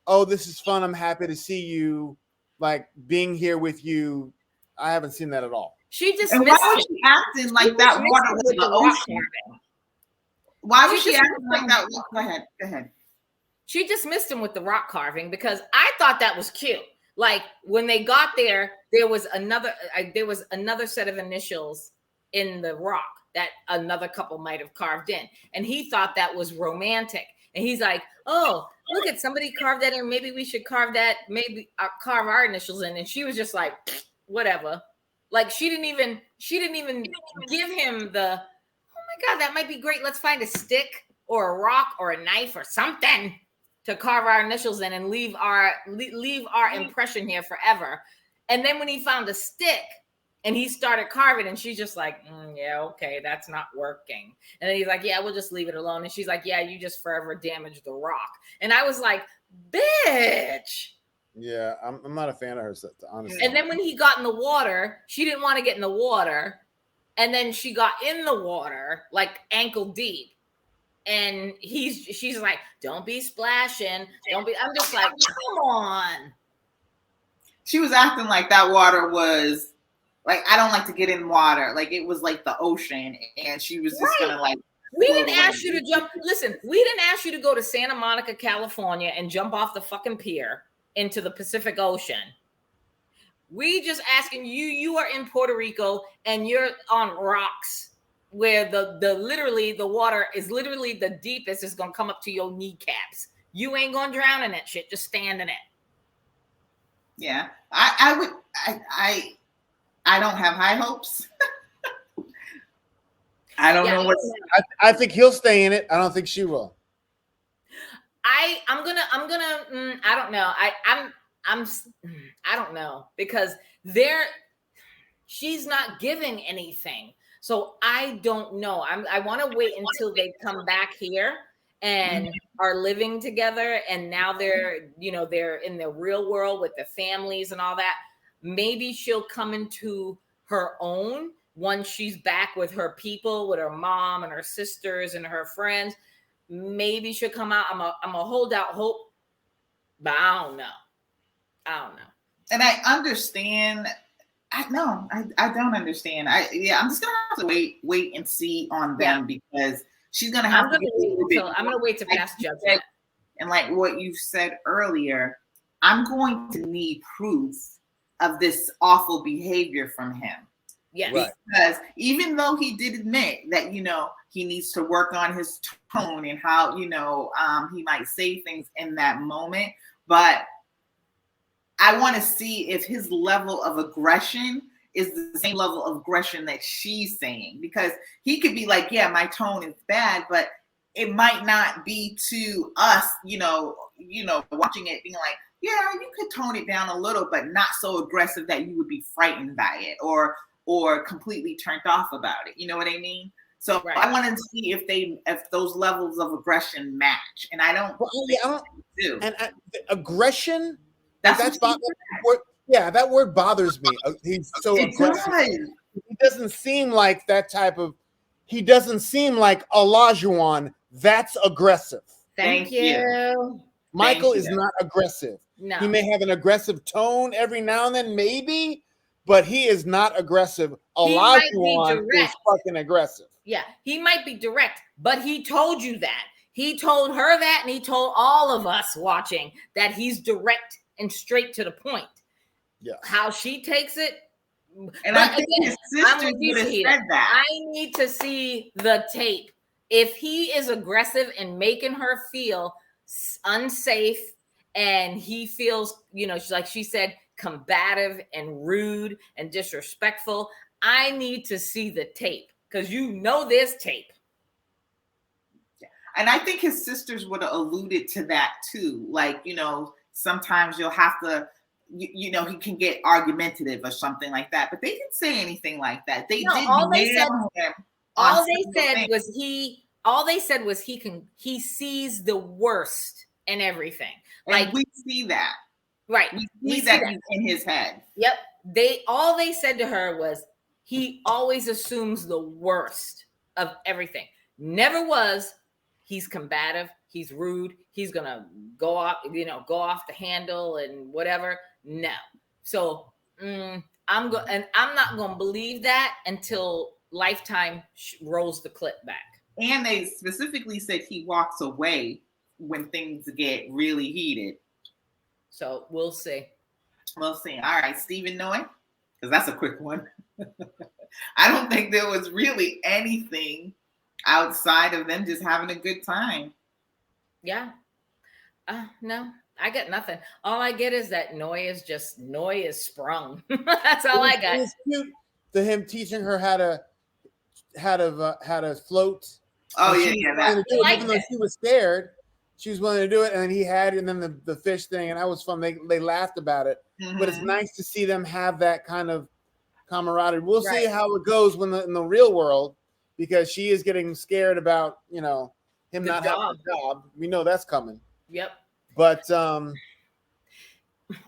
C: oh, this is fun. I'm happy to see you, like being here with you. I haven't seen that at all.
B: She just
A: and why was she acting like that water was the ocean? Why was she acting like that? Go ahead.
B: She dismissed him with the rock carving because I thought that was cute. Like when they got there, there was another set of initials in the rock that another couple might have carved in, and he thought that was romantic. And he's like, "Oh, look at somebody carved that in. Maybe we should carve that. Maybe carve our initials in." And she was just like, "Whatever." Like she didn't even give him the, "Oh my God, that might be great. Let's find a stick or a rock or a knife or something to carve our initials in and leave our impression here forever." And then when he found a stick and he started carving, and she's just like, "Yeah, okay, that's not working." And then he's like, "Yeah, we'll just leave it alone." And she's like, "Yeah, you just forever damaged the rock." And I was like, "Bitch."
C: Yeah, I'm not a fan of her, honestly.
B: And then when he got in the water, she didn't want to get in the water. And then she got in the water, like ankle deep. And she's like, "Don't be splashing. Don't be." I'm just like, come on.
A: She was acting like that water was like, I don't like to get in water. Like it was like the ocean. And she was just gonna like.
B: We didn't ask you to jump. Listen, we didn't ask you to go to Santa Monica, California and jump off the fucking pier into the Pacific Ocean. We just asking you are in Puerto Rico and you're on rocks where the water is literally the deepest is gonna come up to your kneecaps. You ain't gonna drown in that shit. Just stand in it.
A: Yeah, I don't have high hopes. I don't know what's.
C: I think he'll stay in it. I don't think she will.
B: I'm gonna I don't know. I don't know because she's not giving anything. So I don't know. I want to wait until they come back here and are living together, and now they're in the real world with their families and all that. Maybe she'll come into her own once she's back with her people, with her mom and her sisters and her friends. Maybe she'll come out. I'm a hold out hope, but I don't know.
A: And I understand. I don't understand. I'm just gonna have to wait and see on them because she's gonna have
B: I'm gonna wait to pass judgment.
A: And like what you said earlier, I'm going to need proof of this awful behavior from him.
B: Yes.
A: Right. Because even though he did admit that, he needs to work on his tone and how, he might say things in that moment, but I want to see if his level of aggression is the same level of aggression that she's saying, because he could be like, yeah, my tone is bad, but it might not be to us, watching it being like, yeah, you could tone it down a little, but not so aggressive that you would be frightened by it or completely turned off about it. You know what I mean? So right. I want to see if those levels of aggression match, and I don't. Well, do.
C: And aggression. That word bothers me. He's so aggressive. He doesn't seem like that type of. He doesn't seem like Olajuwon. That's aggressive.
B: Thank you.
C: Michael is not aggressive.
B: No.
C: He may have an aggressive tone every now and then, maybe, but he is not aggressive. Olajuwon is fucking aggressive.
B: Yeah, he might be direct, but he told you that. He told her that, and he told all of us watching that he's direct and straight to the point.
C: Yeah.
B: How she takes it.
A: And I think his sister would have said that.
B: I need to see the tape if he is aggressive and making her feel unsafe, and he feels, like she said, combative and rude and disrespectful, I need to see the tape, because there's tape.
A: And I think his sisters would have alluded to that too. Like, sometimes you'll have to, he can get argumentative or something like that. But they didn't say anything like that. They did.
B: All they said was he sees the worst in everything.
A: Like, we see that.
B: Right.
A: We see that he's in his head.
B: Yep. All they said to her was he always assumes the worst of everything. Never was he's combative, he's rude, he's gonna go off the handle and whatever. No. So I'm not gonna believe that until Lifetime rolls the clip back.
A: And they specifically said he walks away when things get really heated.
B: So we'll see.
A: We'll see. All right, Stephen Noy, because that's a quick one. I don't think there was really anything outside of them just having a good time.
B: Yeah. No, I got nothing. All I get is that Noy is sprung. That's all I got.
C: It was cute to him teaching her how to float.
A: Oh yeah, that.
C: Even though she was scared, she was willing to do it, and then he had, and then the fish thing, and that was fun. They laughed about it, but it's nice to see them have that kind of camaraderie. We'll see how it goes in the real world, because she is getting scared about him not having a job. We know that's coming.
B: Yep.
C: But
B: all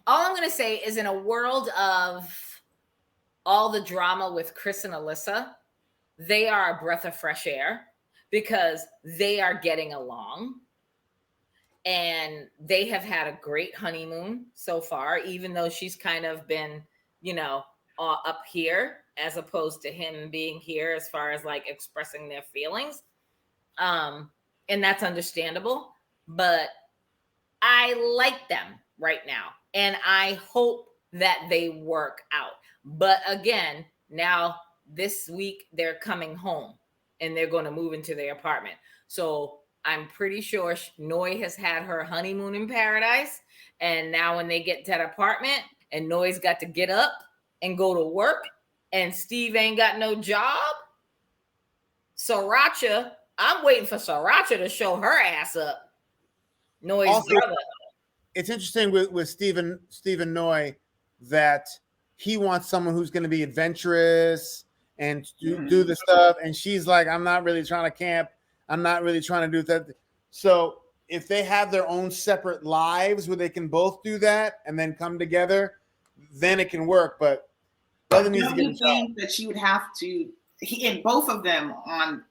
B: I'm gonna say is, in a world of all the drama with Chris and Alyssa, they are a breath of fresh air, because they are getting along. And they have had a great honeymoon so far, even though she's kind of been, up here as opposed to him being here, as far as like expressing their feelings. And that's understandable. But I like them right now. And I hope that they work out. But again, now this week they're coming home and they're going to move into their apartment. So I'm pretty sure Noy has had her honeymoon in paradise. And now when they get to that apartment and Noy's got to get up and go to work and Steve ain't got no job, Sriracha, I'm waiting for Sriracha to show her ass up. Noy's also, brother.
C: It's interesting with Stephen Noy that he wants someone who's going to be adventurous and do the stuff. And she's like, I'm not really trying to camp. I'm not really trying to do that. So if they have their own separate lives where they can both do that and then come together, then it can work. But brother needs to get a job.
A: That she would have to, in both of them on,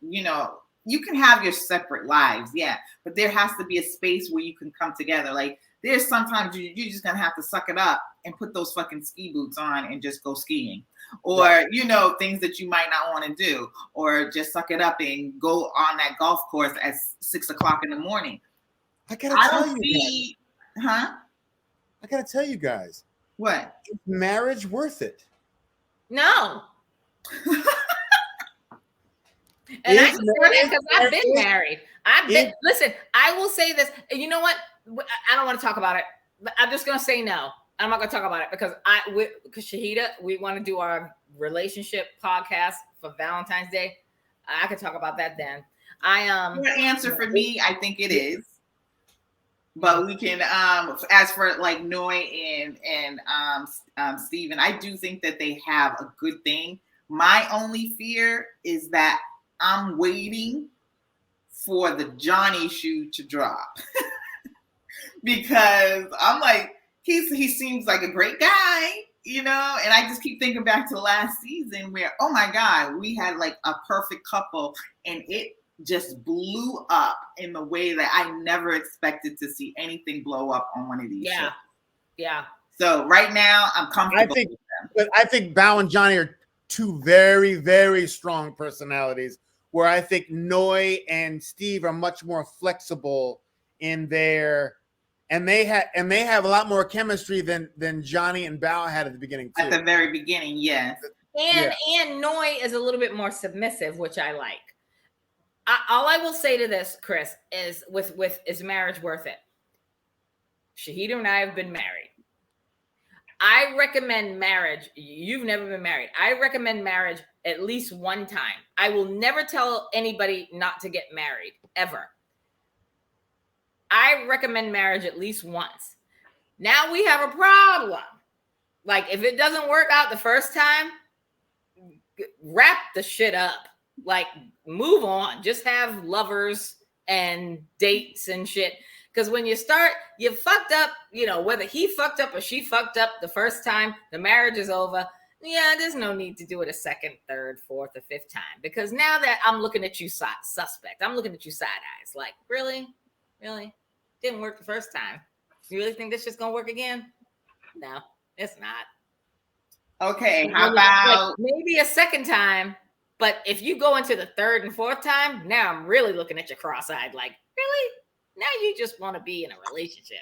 A: you can have your separate lives, yeah, but there has to be a space where you can come together. Like, there's sometimes you're just gonna have to suck it up and put those fucking ski boots on and just go skiing, or things that you might not want to do, or just suck it up and go on that golf course at 6 o'clock in the morning.
C: I gotta tell you guys.
A: What?
C: Is marriage worth it?
B: No. And I can say that because I've been married. Listen, I will say this. You know what? I don't want to talk about it. But I'm just going to say no. I'm not going to talk about it because Shahida, we want to do our relationship podcast for Valentine's Day. I could talk about that then.
A: The answer for me, I think it is. But we can, as for like Noy and Steven, I do think that they have a good thing. My only fear is that I'm waiting for the Johnny shoe to drop because I'm like, he seems like a great guy, and I just keep thinking back to last season where, oh my God, we had like a perfect couple and it just blew up in the way that I never expected to see anything blow up on one of these shows.
B: Yeah.
A: So right now I'm comfortable with them.
C: But I think Bao and Johnny are two very, very strong personalities, where I think Noy and Steve are much more flexible in their, and they have a lot more chemistry than Johnny and Bao had at the beginning too.
A: At the very beginning, yes.
B: And Noy is a little bit more submissive, which I like. all I will say to this, Chris, is is marriage worth it? Shahida and I have been married. I recommend marriage. You've never been married. I recommend marriage at least one time. I will never tell anybody not to get married, ever. I recommend marriage at least once. Now we have a problem. Like, if it doesn't work out the first time, wrap the shit up. Like, move on. Just have lovers and dates and shit. Because when you start, you fucked up, whether he fucked up or she fucked up the first time, the marriage is over. Yeah, there's no need to do it a second, third, fourth, or fifth time. Because now that I'm looking at you suspect, I'm looking at you side eyes. Like, really? Really? Didn't work the first time. You really think this shit's going to work again? No, it's not.
A: Okay, how about...
B: Like, maybe a second time, but if you go into the third and fourth time, now I'm really looking at you cross-eyed like, really? Now you just want to be in a relationship.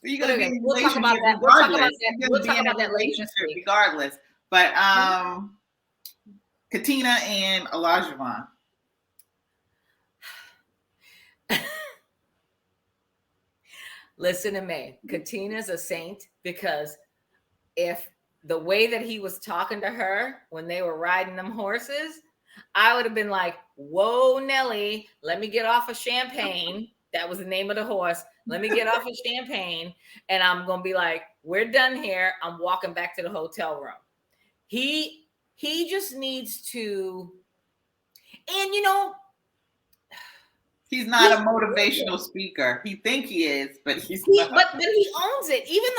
A: You're going to be in a relationship regardless. We'll talk about that relationship regardless. But Katina and Olajuwon.
B: Listen to me. Katina's a saint, because if the way that he was talking to her when they were riding them horses, I would have been like, whoa, Nelly, let me get off of Champagne. That was the name of the horse. Let me get off of Champagne. And I'm going to be like, we're done here. I'm walking back to the hotel room. He just needs to, and
A: he's not a motivational speaker. He think he is, but he's not.
B: But he owns it. Even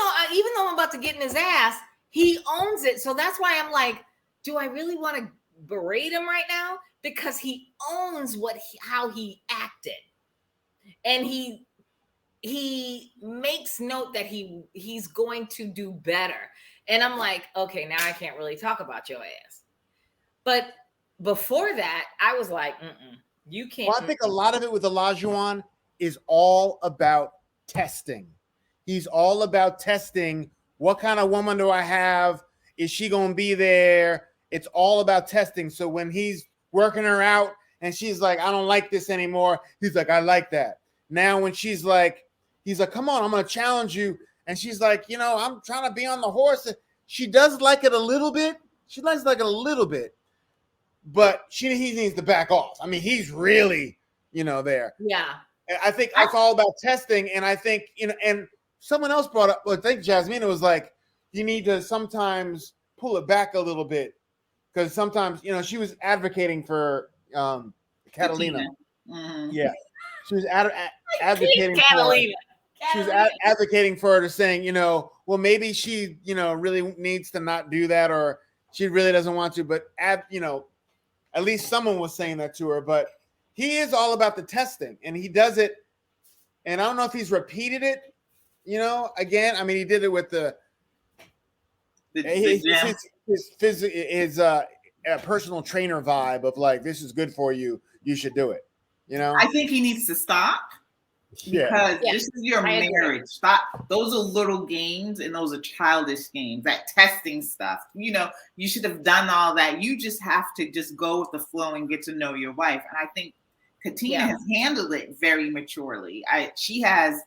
B: though I'm about to get in his ass, he owns it. So that's why I'm like, do I really want to berate him right now? Because he owns how he acted, and he makes note that he's going to do better. And I'm like, okay, now I can't really talk about your ass. But before that, I was like, you can't.
C: Well, I think a lot of it with Olajuwon is all about testing. He's all about testing. What kind of woman do I have? Is she going to be there? It's all about testing. So when he's working her out and she's like, I don't like this anymore, he's like, I like that. Now when he's like, come on, I'm going to challenge you. And she's like, I'm trying to be on the horse. She does like it a little bit. She likes like it a little bit. But he needs to back off. I mean, he's really, there.
B: Yeah.
C: And I think it's all about testing. And I think, and someone else brought up, I think Jasmine was like, you need to sometimes pull it back a little bit. Because sometimes, she was advocating for Catalina.
A: Mm-hmm.
C: Yeah. She was advocating for Catalina. She was advocating for her to saying, well, maybe she, really needs to not do that, or she really doesn't want to. But, at least someone was saying that to her. But he is all about the testing, and he does it. And I don't know if he's repeated it, again. I mean, he did it with his personal trainer vibe of like, this is good for you. You should do it.
A: I think he needs to stop. Because this is your marriage. Stop. Those are little games, and those are childish games. That testing stuff. You should have done all that. You just have to just go with the flow and get to know your wife. And I think Katina has handled it very maturely. She has.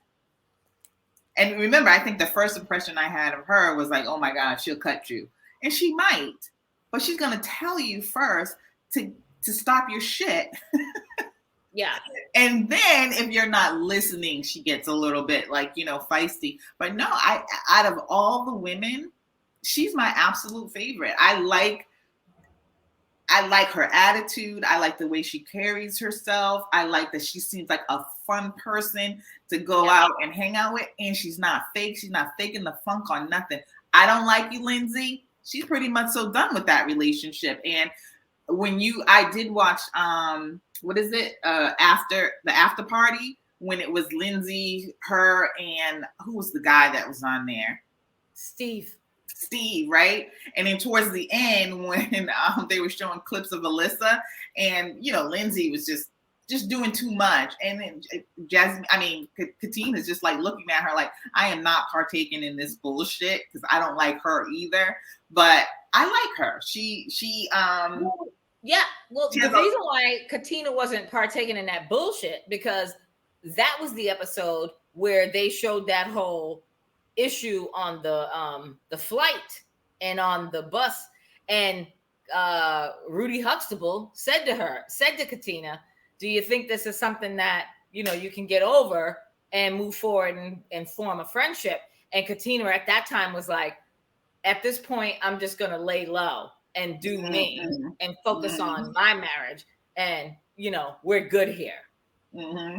A: And remember, I think the first impression I had of her was like, oh my God, she'll cut you. And she might, but she's going to tell you first to stop your shit.
B: Yeah.
A: And then if you're not listening, she gets a little bit like, feisty. But no, out of all the women, she's my absolute favorite. I like her attitude. I like the way she carries herself. I like that she seems like a fun person to go out and hang out with. And she's not fake. She's not faking the funk on nothing. I don't like you, Lindsay. She's pretty much so done with that relationship. And I did watch, what is it? After the after party, when it was Lindsay, her, and who was the guy that was on there?
B: Steve,
A: right? And then towards the end, when they were showing clips of Alyssa, and Lindsay was just doing too much, and then Katina is just like looking at her like, I am not partaking in this bullshit because I don't like her either, but I like her. She
B: Yeah, well, the reason why Katina wasn't partaking in that bullshit, because that was the episode where they showed that whole issue on the flight and on the bus, and Rudy Huxtable said to Katina, do you think this is something that you can get over and move forward and form a friendship? And Katina at that time was like, at this point, I'm just gonna lay low and do me and focus on my marriage, and we're good here.
A: Yeah,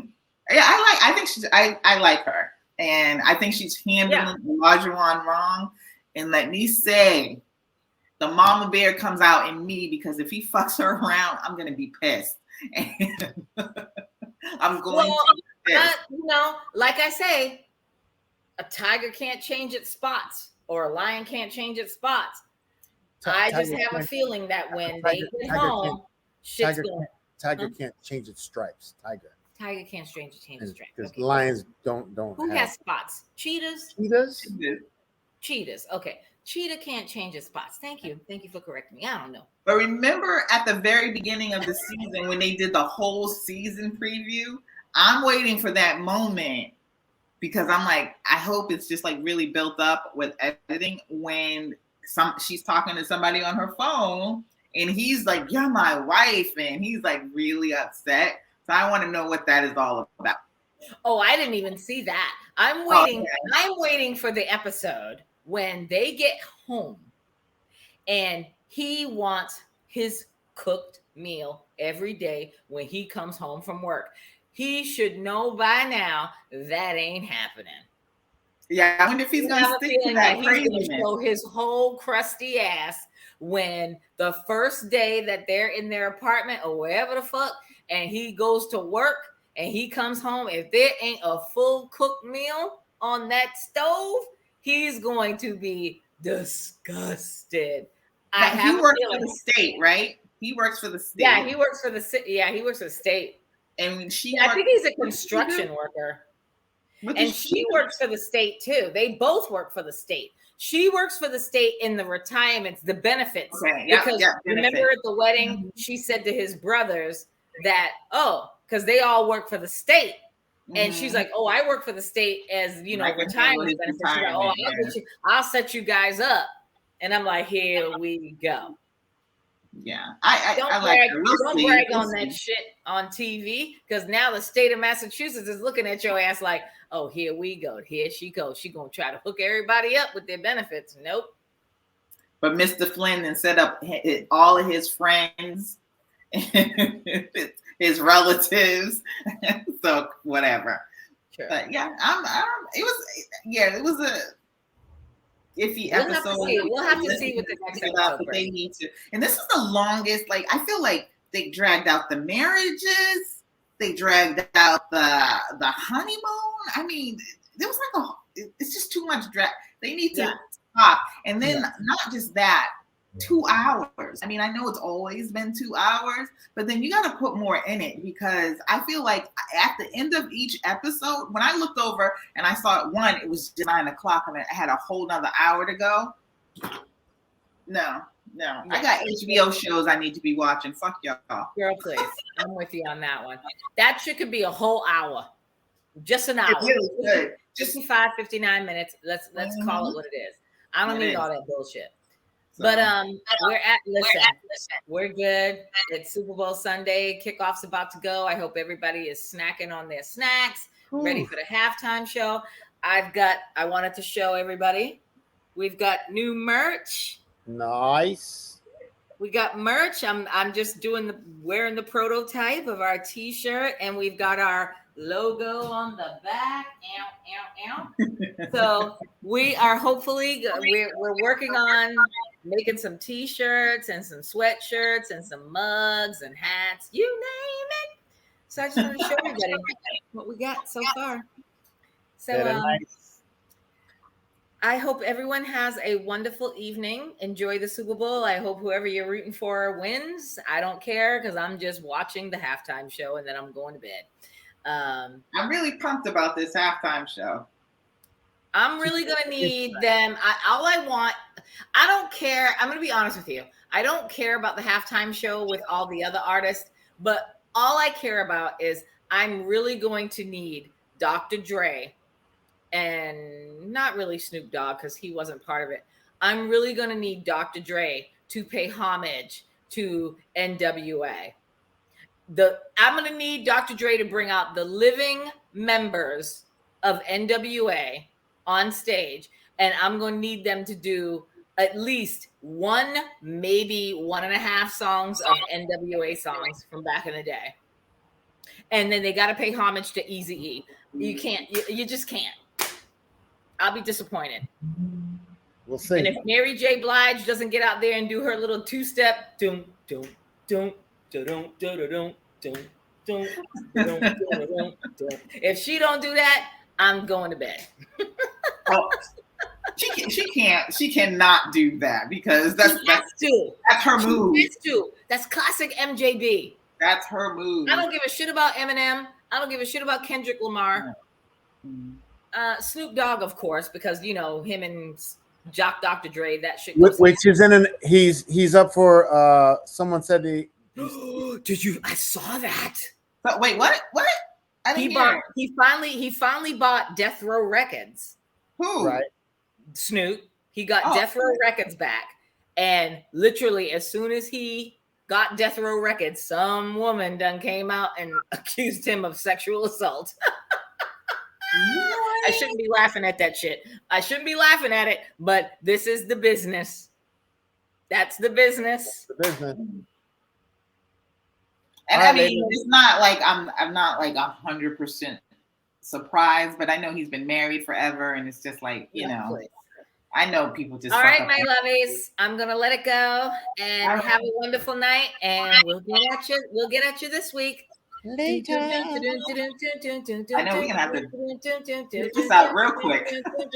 A: I think she's I like her, and I think she's handling Olajuwon wrong. And let me say, the mama bear comes out in me, because if he fucks her around, I'm gonna be pissed. And I'm going to be pissed.
B: Like I say, a tiger can't change its spots, or a lion can't change its spots. I just have a feeling that when they get home, shit's going.
C: Tiger can't change its stripes. Tiger
B: can't change its stripes.
C: Because lions don't.
B: Who has spots? Cheetahs. Cheetahs. Okay. Cheetah can't change its spots. Thank you for correcting me. I don't know.
A: But remember at the very beginning of the season when they did the whole season preview, I'm waiting for that moment, because I'm like, I hope it's just like really built up with editing when she's talking to somebody on her phone and he's like, you're my wife, and he's like really upset. So I want to know what that is all about.
B: Oh, I didn't even see that. I'm waiting. I'm waiting for the episode when they get home and he wants his cooked meal every day when he comes home from work. He should know by now that ain't happening.
A: Yeah, I wonder if he's going to stick to that craziness.
B: He's going to show his whole crusty ass when the first day that they're in their apartment or wherever the fuck, and he goes to work and he comes home. If there ain't a full cooked meal on that stove, he's going to be disgusted.
A: He works for the state, right? He works for the state.
B: Yeah, he works for the city. Yeah, he works for the state.
A: And I
B: think he's a construction worker. And she works for the state too. They both work for the state. She works for the state in the retirements, the benefits. Okay, because remember at the wedding, she said to his brothers that, because they all work for the state. And she's like, I work for the state as, retirement benefits. She's like, I'll set you guys up. And I'm like, here we go.
A: Yeah.
B: Don't brag on that shit on TV, because now the state of Massachusetts is looking at your ass like, oh, here we go. Here she goes. She's going to try to hook everybody up with their benefits. Nope.
A: But Mr. Flynn then set up all of his friends, his relatives. So whatever. Sure. But yeah, it was a iffy episode.
B: We'll have to see what the next episode
A: they need to. And this is the longest. Like, I feel like they dragged out the marriages. They dragged out the honeymoon. I mean, there was like it's just too much drag. They need to stop. And then not just that, 2 hours. I mean, I know it's always been 2 hours, but then you got to put more in it, because I feel like at the end of each episode, when I looked over and I saw it was just 9 o'clock. I mean, I had a whole nother hour to go. No. I got HBO shows I need to be watching. Fuck y'all.
B: Girl, please. I'm with you on that one. That shit could be a whole hour. Just an hour.
A: It really could.
B: 55, 59 minutes. Let's call it what it is. I don't need all that bullshit. So, but we're good. It's Super Bowl Sunday. Kickoff's about to go. I hope everybody is snacking on their snacks, ready for the halftime show. I wanted to show everybody. We've got new merch.
C: Nice.
B: We got merch. I'm just wearing the prototype of our t-shirt, and we've got our logo on the back. Ow. So we are hopefully we're working on making some t-shirts and some sweatshirts and some mugs and hats, you name it. So I just want to show everybody what we got so far. So I hope everyone has a wonderful evening. Enjoy the Super Bowl. I hope whoever you're rooting for wins. I don't care, because I'm just watching the halftime show and then I'm going to bed.
A: I'm really pumped about this halftime show.
B: I'm really gonna need them. I don't care. I'm gonna be honest with you. I don't care about the halftime show with all the other artists, but all I care about is I'm really going to need Dr. Dre, and not really Snoop Dogg because he wasn't part of it. I'm really gonna need Dr. Dre to pay homage to NWA. I'm gonna need Dr. Dre to bring out the living members of NWA on stage, and I'm gonna need them to do at least one, maybe 1.5 songs of NWA songs from back in the day. And then they got to pay homage to Eazy-E. You can't, you just can't. I'll be disappointed.
C: We'll see.
B: And if Mary J. Blige doesn't get out there and do her little two-step, if she don't do that, I'm going to bed.
A: Oh, she cannot do that because that's her move.
B: That's classic MJB.
A: That's her move.
B: I don't give a shit about Eminem. I don't give a shit about Kendrick Lamar. Snoop Dogg, of course, because you know him and Dr. Dre. That shit.
C: Which is he's up for. Someone said he.
B: Did you? I saw that.
A: But wait, what?
B: He finally bought Death Row Records.
A: Who?
C: Right.
B: Snoop. He got Death Row Records back, and literally as soon as he got Death Row Records, some woman done came out and accused him of sexual assault. I shouldn't be laughing at that shit. I shouldn't be laughing at it, but this is the business. That's the business.
C: That's the business.
A: And I mean, it's not like I'm not like 100% surprised, but I know he's been married forever, and it's just like, you know, I know people just.
B: All right, my lovies, I'm gonna let it go and have a wonderful night, and we'll get at you this week.
A: Later. I know we're gonna have to get this out real quick.